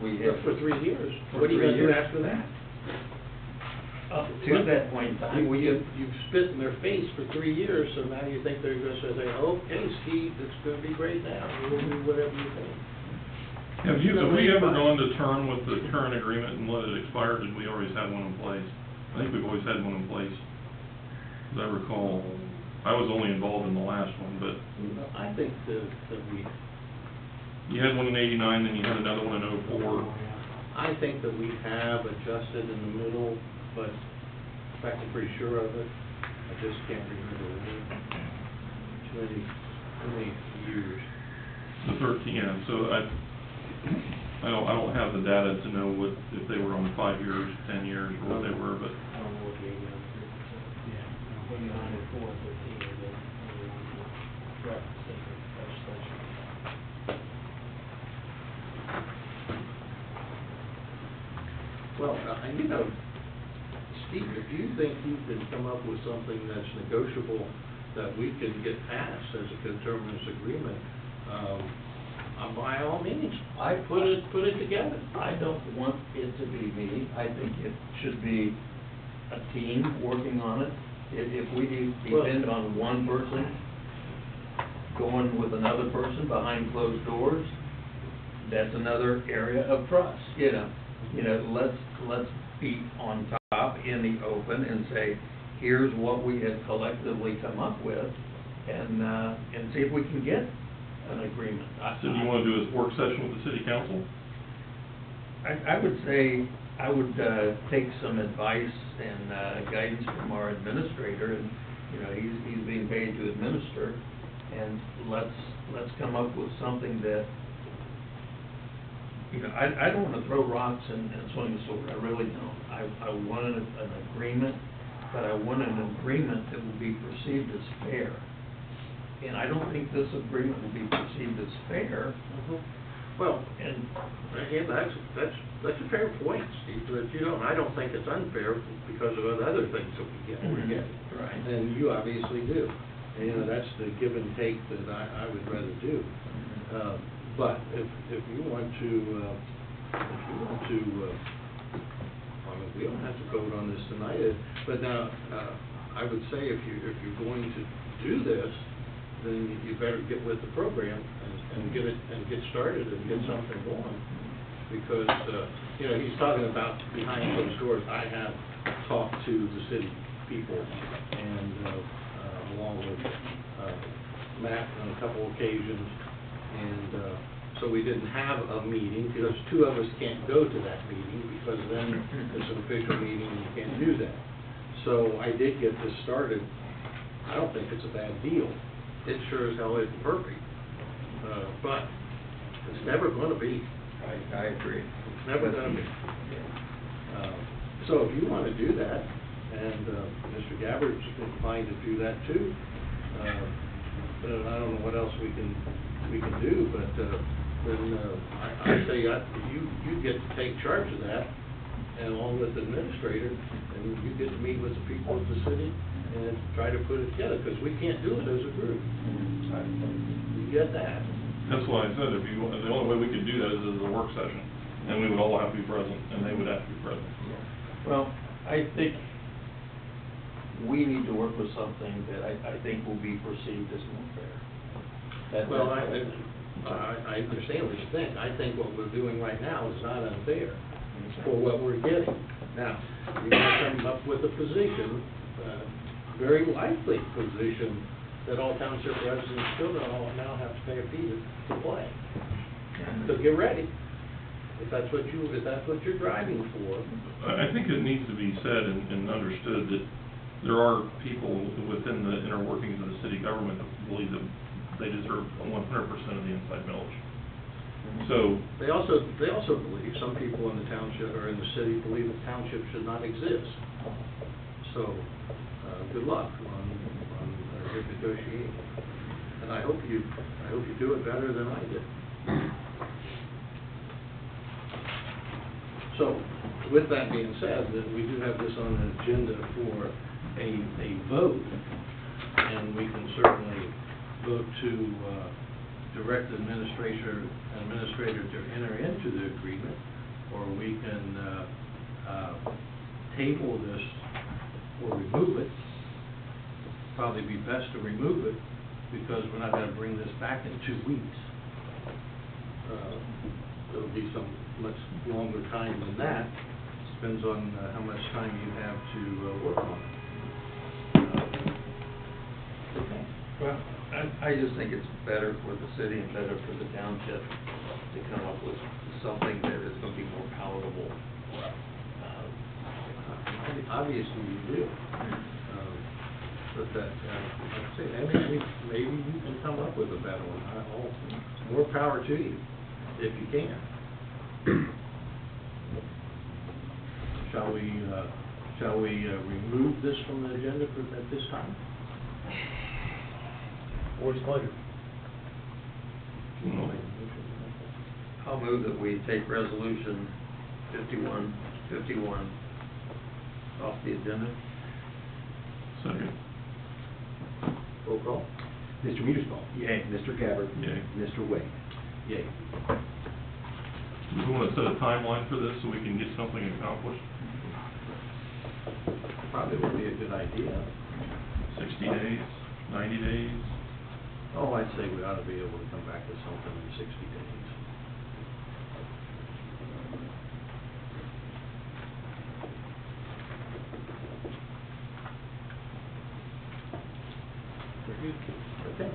We have For 3 years. For What are you 3 gonna do years. after that? Up to that point in time, You've spit in their face for 3 years, so now you think they're gonna say, okay, Steve, it's gonna be great now, we'll do whatever you think. Have we ever gone to term with the current agreement and let it expire? Did we always have one in place? I think we've always had one in place. As I recall, I was only involved in the last one, but. I think that we. You had one in '89, then you had another one in '04. I think that we have adjusted in the middle, but in fact, I'm pretty sure of it. I just can't remember. Too many years. The 13, yeah, so I don't have the data to know if they were on 5 years, 10 years, or what they were, but. I don't know what the 89 yeah, 89 or 4, 13, and then draft state legislation. Well, Steve, if you think you can come up with something that's negotiable, that we can get passed as a coterminous agreement, by all means, put it together. I don't want it to be me. I think it should be a team working on it. If we depend on one person going with another person behind closed doors, that's another area of trust. Let's be on top in the open and say, here's what we have collectively come up with, and see if we can get an agreement. So do you want to do this work session with the city council? I would say, I would take some advice and guidance from our administrator, and, he's being paid to administer, and let's come up with something that, I don't want to throw rocks and swing the sword, I really don't. I want an agreement, but I want an agreement that will be perceived as fair. And I don't think this agreement will be perceived as fair. Well, and again, that's a fair point, Steve, but I don't think it's unfair because of other things that we're getting. Right. And you obviously do. And that's the give and take that I would rather do. But if you want to, I mean, we don't have to vote on this tonight, but now, I would say if you're going to do this, then you better get with the program and get started and get something going. Because, he's talking about behind closed doors. I have talked to the city people and, along with, Matt on a couple occasions. And, so we didn't have a meeting because two of us can't go to that meeting because then it's an official meeting and you can't do that. So I did get this started. I don't think it's a bad deal. It sure as hell isn't perfect. But it's never gonna be. I agree. It's never gonna be. So if you wanna do that, and, Mr. Gabbard's inclined to do that too, I don't know what else we can do, but, then, I say, you get to take charge of that, and along with the administrator, and you get to meet with the people of the city and try to put it together, because we can't do it as a group. You get that? That's why I said, the only way we could do that is as a work session, and we would all have to be present, and they would have to be present. Well, I think we need to work with something that I think will be perceived as more fair. Well, I understand what you think. I think what we're doing right now is not unfair for what we're getting. Now, you're gonna come up with a position, very likely position, that all township residents still don't now have to pay a fee to play. So get ready, if that's what you're driving for. I think it needs to be said and understood that there are people within the inner workings of the city government that believe that they deserve 100% of the inside millage. So They also believe, some people in the township or in the city believe the township should not exist. So, good luck on your negotiating. And I hope you do it better than I did. So, with that being said, that we do have this on the agenda for a vote, and we can certainly vote to direct the administrator to enter into the agreement, or we can table this or remove it. Probably be best to remove it, because we're not gonna bring this back in 2 weeks. It'll be some much longer time than that. Depends on how much time you have to work on it. Okay. Well, I just think it's better for the city and better for the township to come up with something that is gonna be more palatable. Obviously you do. But that, like I say, maybe you can come up with a better one. More power to you, if you can. Shall we remove this from the agenda at this time? Board's pleasure. I'll move that we take resolution 5151 off the agenda. Second. Roll call. Mr. Mearsclaw? Yay. Mr. Gabbard? Yay. Mr. Wade? Yay. Do we want to set a timeline for this so we can get something accomplished? Probably would be a good idea. 60 days, 90 days? Oh, I'd say we ought to be able to come back with something in 60 days. Okay.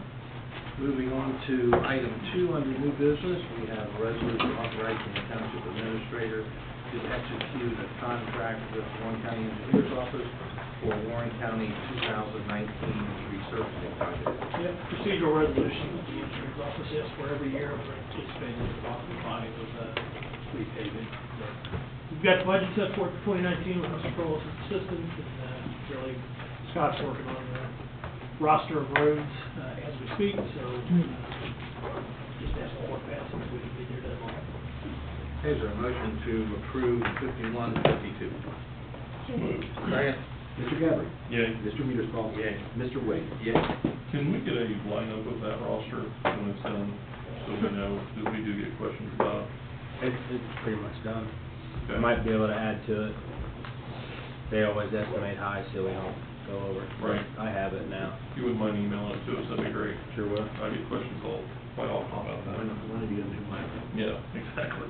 Moving on to item 2 under new business, we have a resolution authorizing the township administrator to execute a contract with Warren County Engineers Office for Warren County 2019 resurfacing project. Yeah, procedural resolution that the insurance office asks for every year, we're anticipating the possible body with repaving. We've got the budget set for 2019 with Mr. Crowell's assistance, and really Scott's working on the roster of roads as we speak, so just ask for passage so we can get your deadline. Is there a motion to approve 5152? Second. Mr. Gabbard? Yay. Mr. Mearsclaw? Yay. Mr. Wade? Yes. Can we get a lineup of that roster when it's done, so we know that we do get questions about? It's pretty much done. Okay. Might be able to add to it. They always estimate high, so we don't go over. Right. I have it now. If you wouldn't mind emailing it to us, that'd be great. Sure will. I get questions all, quite often about that. When are you gonna do mine? Yeah, exactly.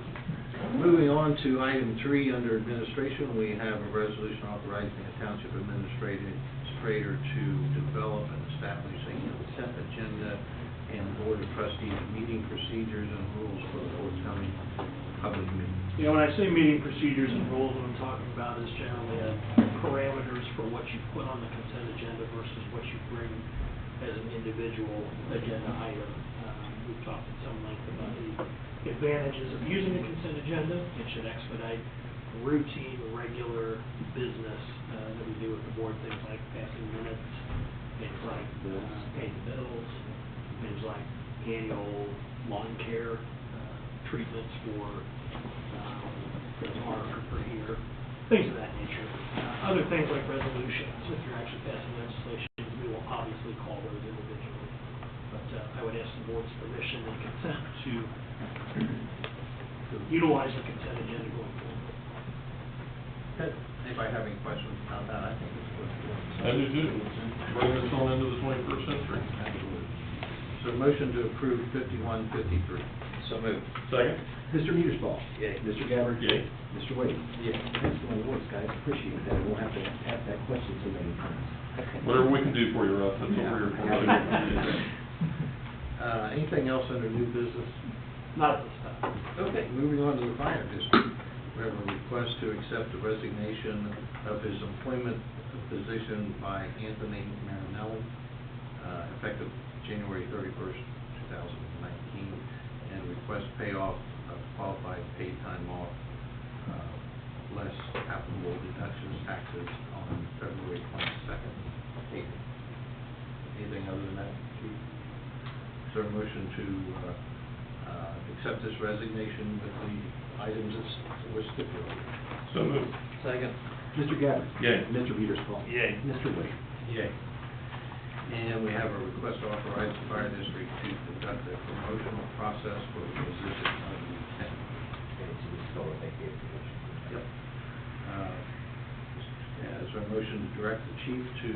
Moving on to item 3 under administration, we have a resolution authorizing the township administrator to develop and establish a consent agenda and board of trustees meeting procedures and rules for the forthcoming public meeting. You know, when I say meeting procedures and rules, what I'm talking about is generally parameters for what you put on the consent agenda versus what you bring as an individual agenda item. We've talked at some length about the advantages of using the consent agenda. It should expedite routine, regular business that we do with the board, things like passing minutes, things like paying bills, things like annual lawn care treatments for the park or for here, things of that nature. Other things like resolutions, if you're actually passing legislation, we will obviously call those individually. But I would ask the board's permission and consent to utilize the consent agenda going forward. Okay. Anybody have any questions about that? I think it's good. I do too. Bring us on into the 21st century. Absolutely. So motion to approve 5153. So moved. Second? Mr. Mearsfall? Yay. Mr. Gabbard? Yay. Mr. Wade? Yay. Thanks for the words, guys, appreciate that, we won't have to ask that question so many times. Whatever we can do for you, Russ, that's what we're here for. Anything else under new business? Not at this time. Okay, moving on to the fire district. We have a request to accept the resignation of his employment position by Anthony Marinelli, effective January 31st, 2019, and request payoff of qualified paid time off, less applicable deductions, taxes on February 22nd. Anything other than that, Chief? Is there a motion to accept this resignation with the items that were stipulated? So moved. Second. Mr. Gabbard? Yay. Mr. Mearsfall? Yay. Mr. Wade? Yay. And we have a request to authorize the fire district to conduct a promotional process for the position of lieutenant. Yep. Is there a motion to direct the chief to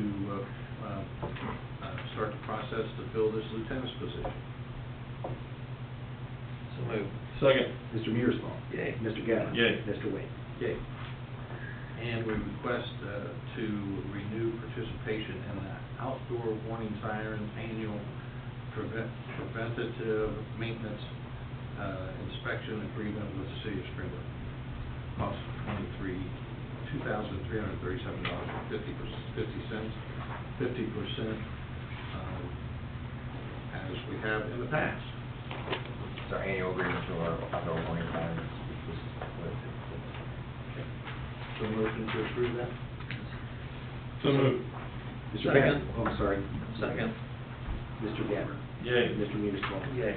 start the process to fill this lieutenant's position? So moved. Second? Mr. Mearsfall? Yay. Mr. Gabbard? Yay. Mr. Wade? Yay. And we request to renew participation in the outdoor warning sirens annual preventative maintenance inspection agreement with the city of Springwood. Cost $2,337.50, 50% as we have in the past. It's our annual agreement to our outdoor warning sirens. So motion to approve that? So moved. Mr. Second. Gabbard? Oh, I'm sorry. Second. Mr. Gabbard? Yay. Mr. Mearsfall? Yay.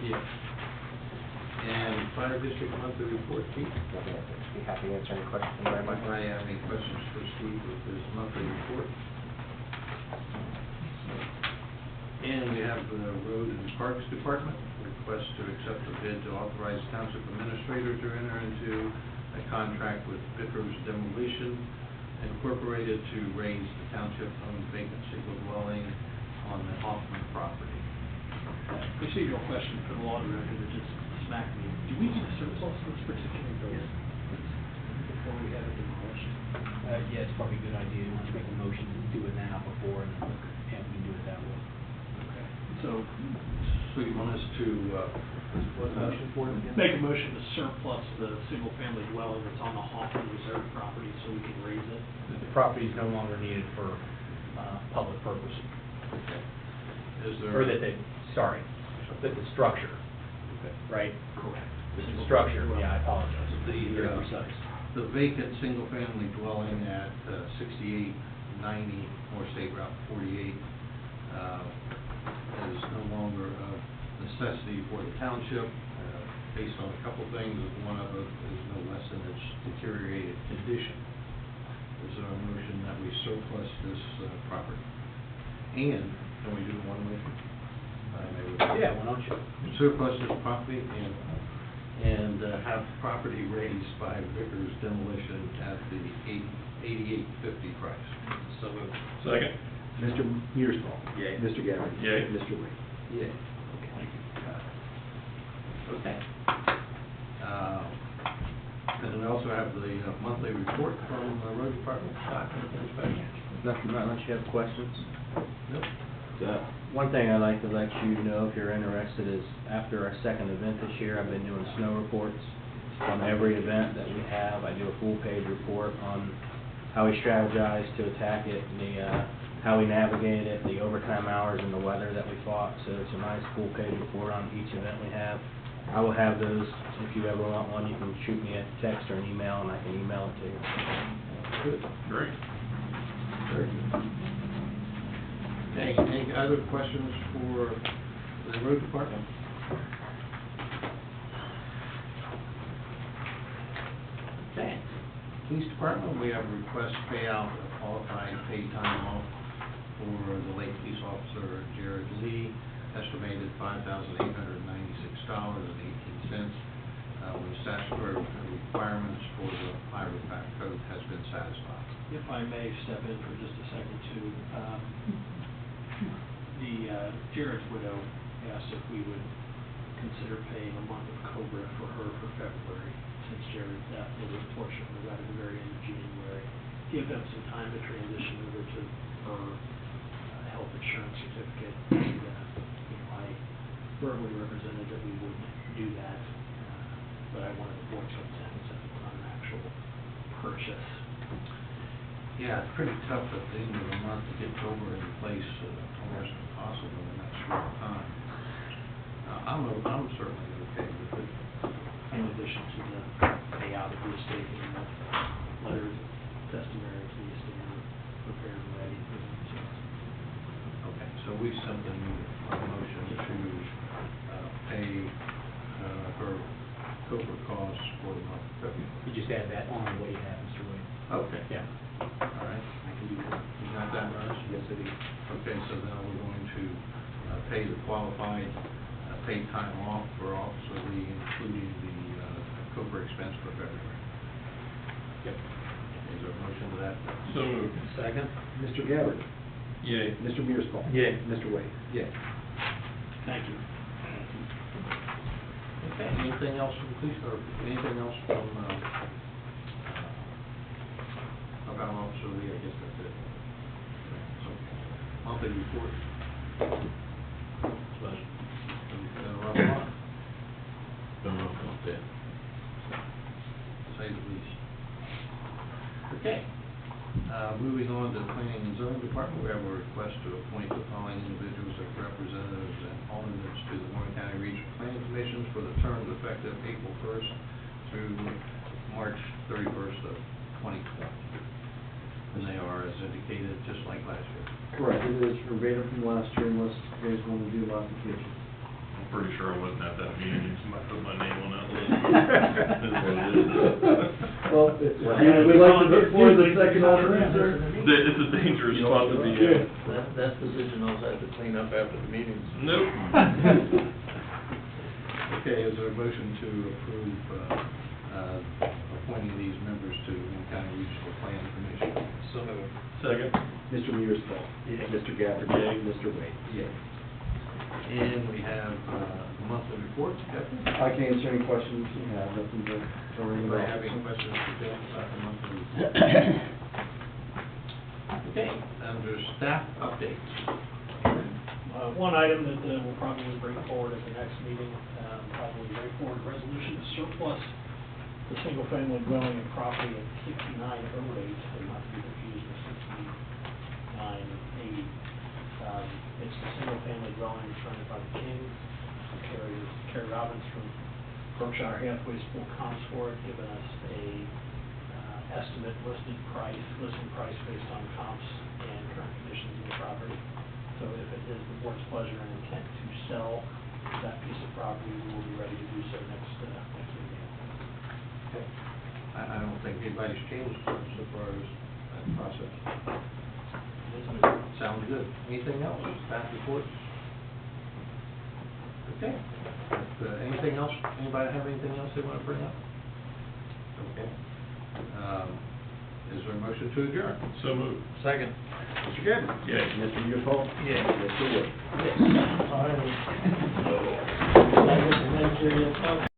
Yes. And fire district monthly report, Chief? Be happy to answer any questions from anybody. Anybody have any questions for Steve with his monthly report? And we have the Road and Parks Department, request to accept the bid to authorize township administrator to enter into a contract with Vickers Demolition Incorporated to raise the township-owned vacant single dwelling on the Hoffman property. Procedural question for the law director that just smacked me. Do we need a surplus for this particular building before we have it demolished? Yeah, it's probably a good idea to make a motion to do it now before, and we can do it that way. Okay. So, you want us to, what motion for it again? make a motion to surplus the single-family dwelling that's on the Hoffman Reserve property so we can raise it. The property is no longer needed for public purpose. Okay. Is there? Or that the structure, right? Correct. The structure, yeah, I apologize. The vacant single-family dwelling at 6890 North State Route 48 is no longer a necessity for the township, based on a couple things. One of it is no less than its deteriorated condition. Is there a motion that we surplus this property? And, can we do one motion? Yeah, why don't you? Surplus this property and have property raised by Vickers demolition at the $88.50 price. So moved. Second. Mr. Mearsclaw? Yay. Mr. Gabbard? Yay. Mr. Wade? Yeah. Okay. And we also have the monthly report from the road department, document inspection. Nothing, unless you have questions. Nope. One thing I'd like to let you know, if you're interested, is after our second event this year, I've been doing snow reports on every event that we have. I do a full-page report on how we strategize to attack it, how we navigate it, the overtime hours, and the weather that we fought. So it's a nice full-page report on each event we have. I will have those. If you ever want one, you can shoot me a text or an email, and I can email it to you. Good. Great. Very good. Okay, any other questions for the road department? Okay. Police department, we have a request to pay out a qualified paid time off for the late police officer Jared Lee, estimated $5,896.18. When statutory requirements for the Iowa Back Code has been satisfied. If I may step in for just a second too, Jared's widow asked if we would consider paying a month of COBRA for her for February, since Jared's death was unfortunately right at the very end of January. Give them some time to transition over to her health insurance certificate. And, I verbally represented that we would do that, but I wanted the board's consent on an actual purchase. Yeah, it's pretty tough at the end of the month to get COBRA in place, almost impossible in that short time. I'm certainly okay with it. In addition to the payout of the estate and the letters of testimony to the estate are prepared and ready. Okay, so we simply need a motion to pay her COBRA costs for the month of February. You just add that on what you have, Mr. Wade. Okay. Yeah. All right. I can do that. You got that, Russ? Yes, it is. Okay, so now we're going to pay the qualified paid time off for Officer Lee, including the COBRA expense for February. Yep. Is there a motion to that? So moved. Second? Mr. Gabbard? Yay. Mr. Mearsclaw? Yay. Mr. Wade? Yeah. Thank you. Okay, anything else from the police, or anything else from, about Officer Lee? I guess that's it. So, monthly report. Been a rough month. Been a rough month, yeah. To say the least. Okay. Moving on to the Planning and Zoning Department, we have a request to appoint the following individuals as representatives and alternates to the Warren County Regional Planning Commissions for the terms effective April 1st through March 31st of 2020. And they are, as indicated, just like last year. Correct, it is verbatim from last year unless you guys want to do modifications. I'm pretty sure I wasn't at that meeting, somebody put my name on that list. Well, we'd like to look for the second alternate, sir. It's a dangerous spot to be in. That position also had to clean up after the meetings. Nope. Okay, is there a motion to approve appointing these members to Warren County Regional Planning Commission? So moved. Second. Mr. Mearsclaw? Yay. Mr. Gabbard? Yay. Mr. Wade? Yay. And we have the monthly report, Kevin? I can answer any questions you have, nothing to worry Anybody about. have any questions for Jeff about the monthly report? Okay, under staff updates. One item that we'll probably bring forward at the next meeting, probably bring forward a resolution to surplus the single-family dwelling and property at 6908, not to be confused with 6980. It's the single-family dwelling fronted by the King. Carrie Robbins from Berkshire Hathaway School comps for it, given us a estimate listing price based on comps and current conditions of the property. So if it is the board's pleasure and intent to sell that piece of property, we will be ready to do so next meeting. Okay. I don't think anybody's changed much so far as that process. Sounds good. Anything else? Staff reports? Okay. At Anything else, anybody have anything else they want to bring up? Okay. Is there a motion to adjourn? So moved. Second. Mr. Gibbons? Yes. Mr. Usula? Yeah. Mr. Wood? Yes. All right.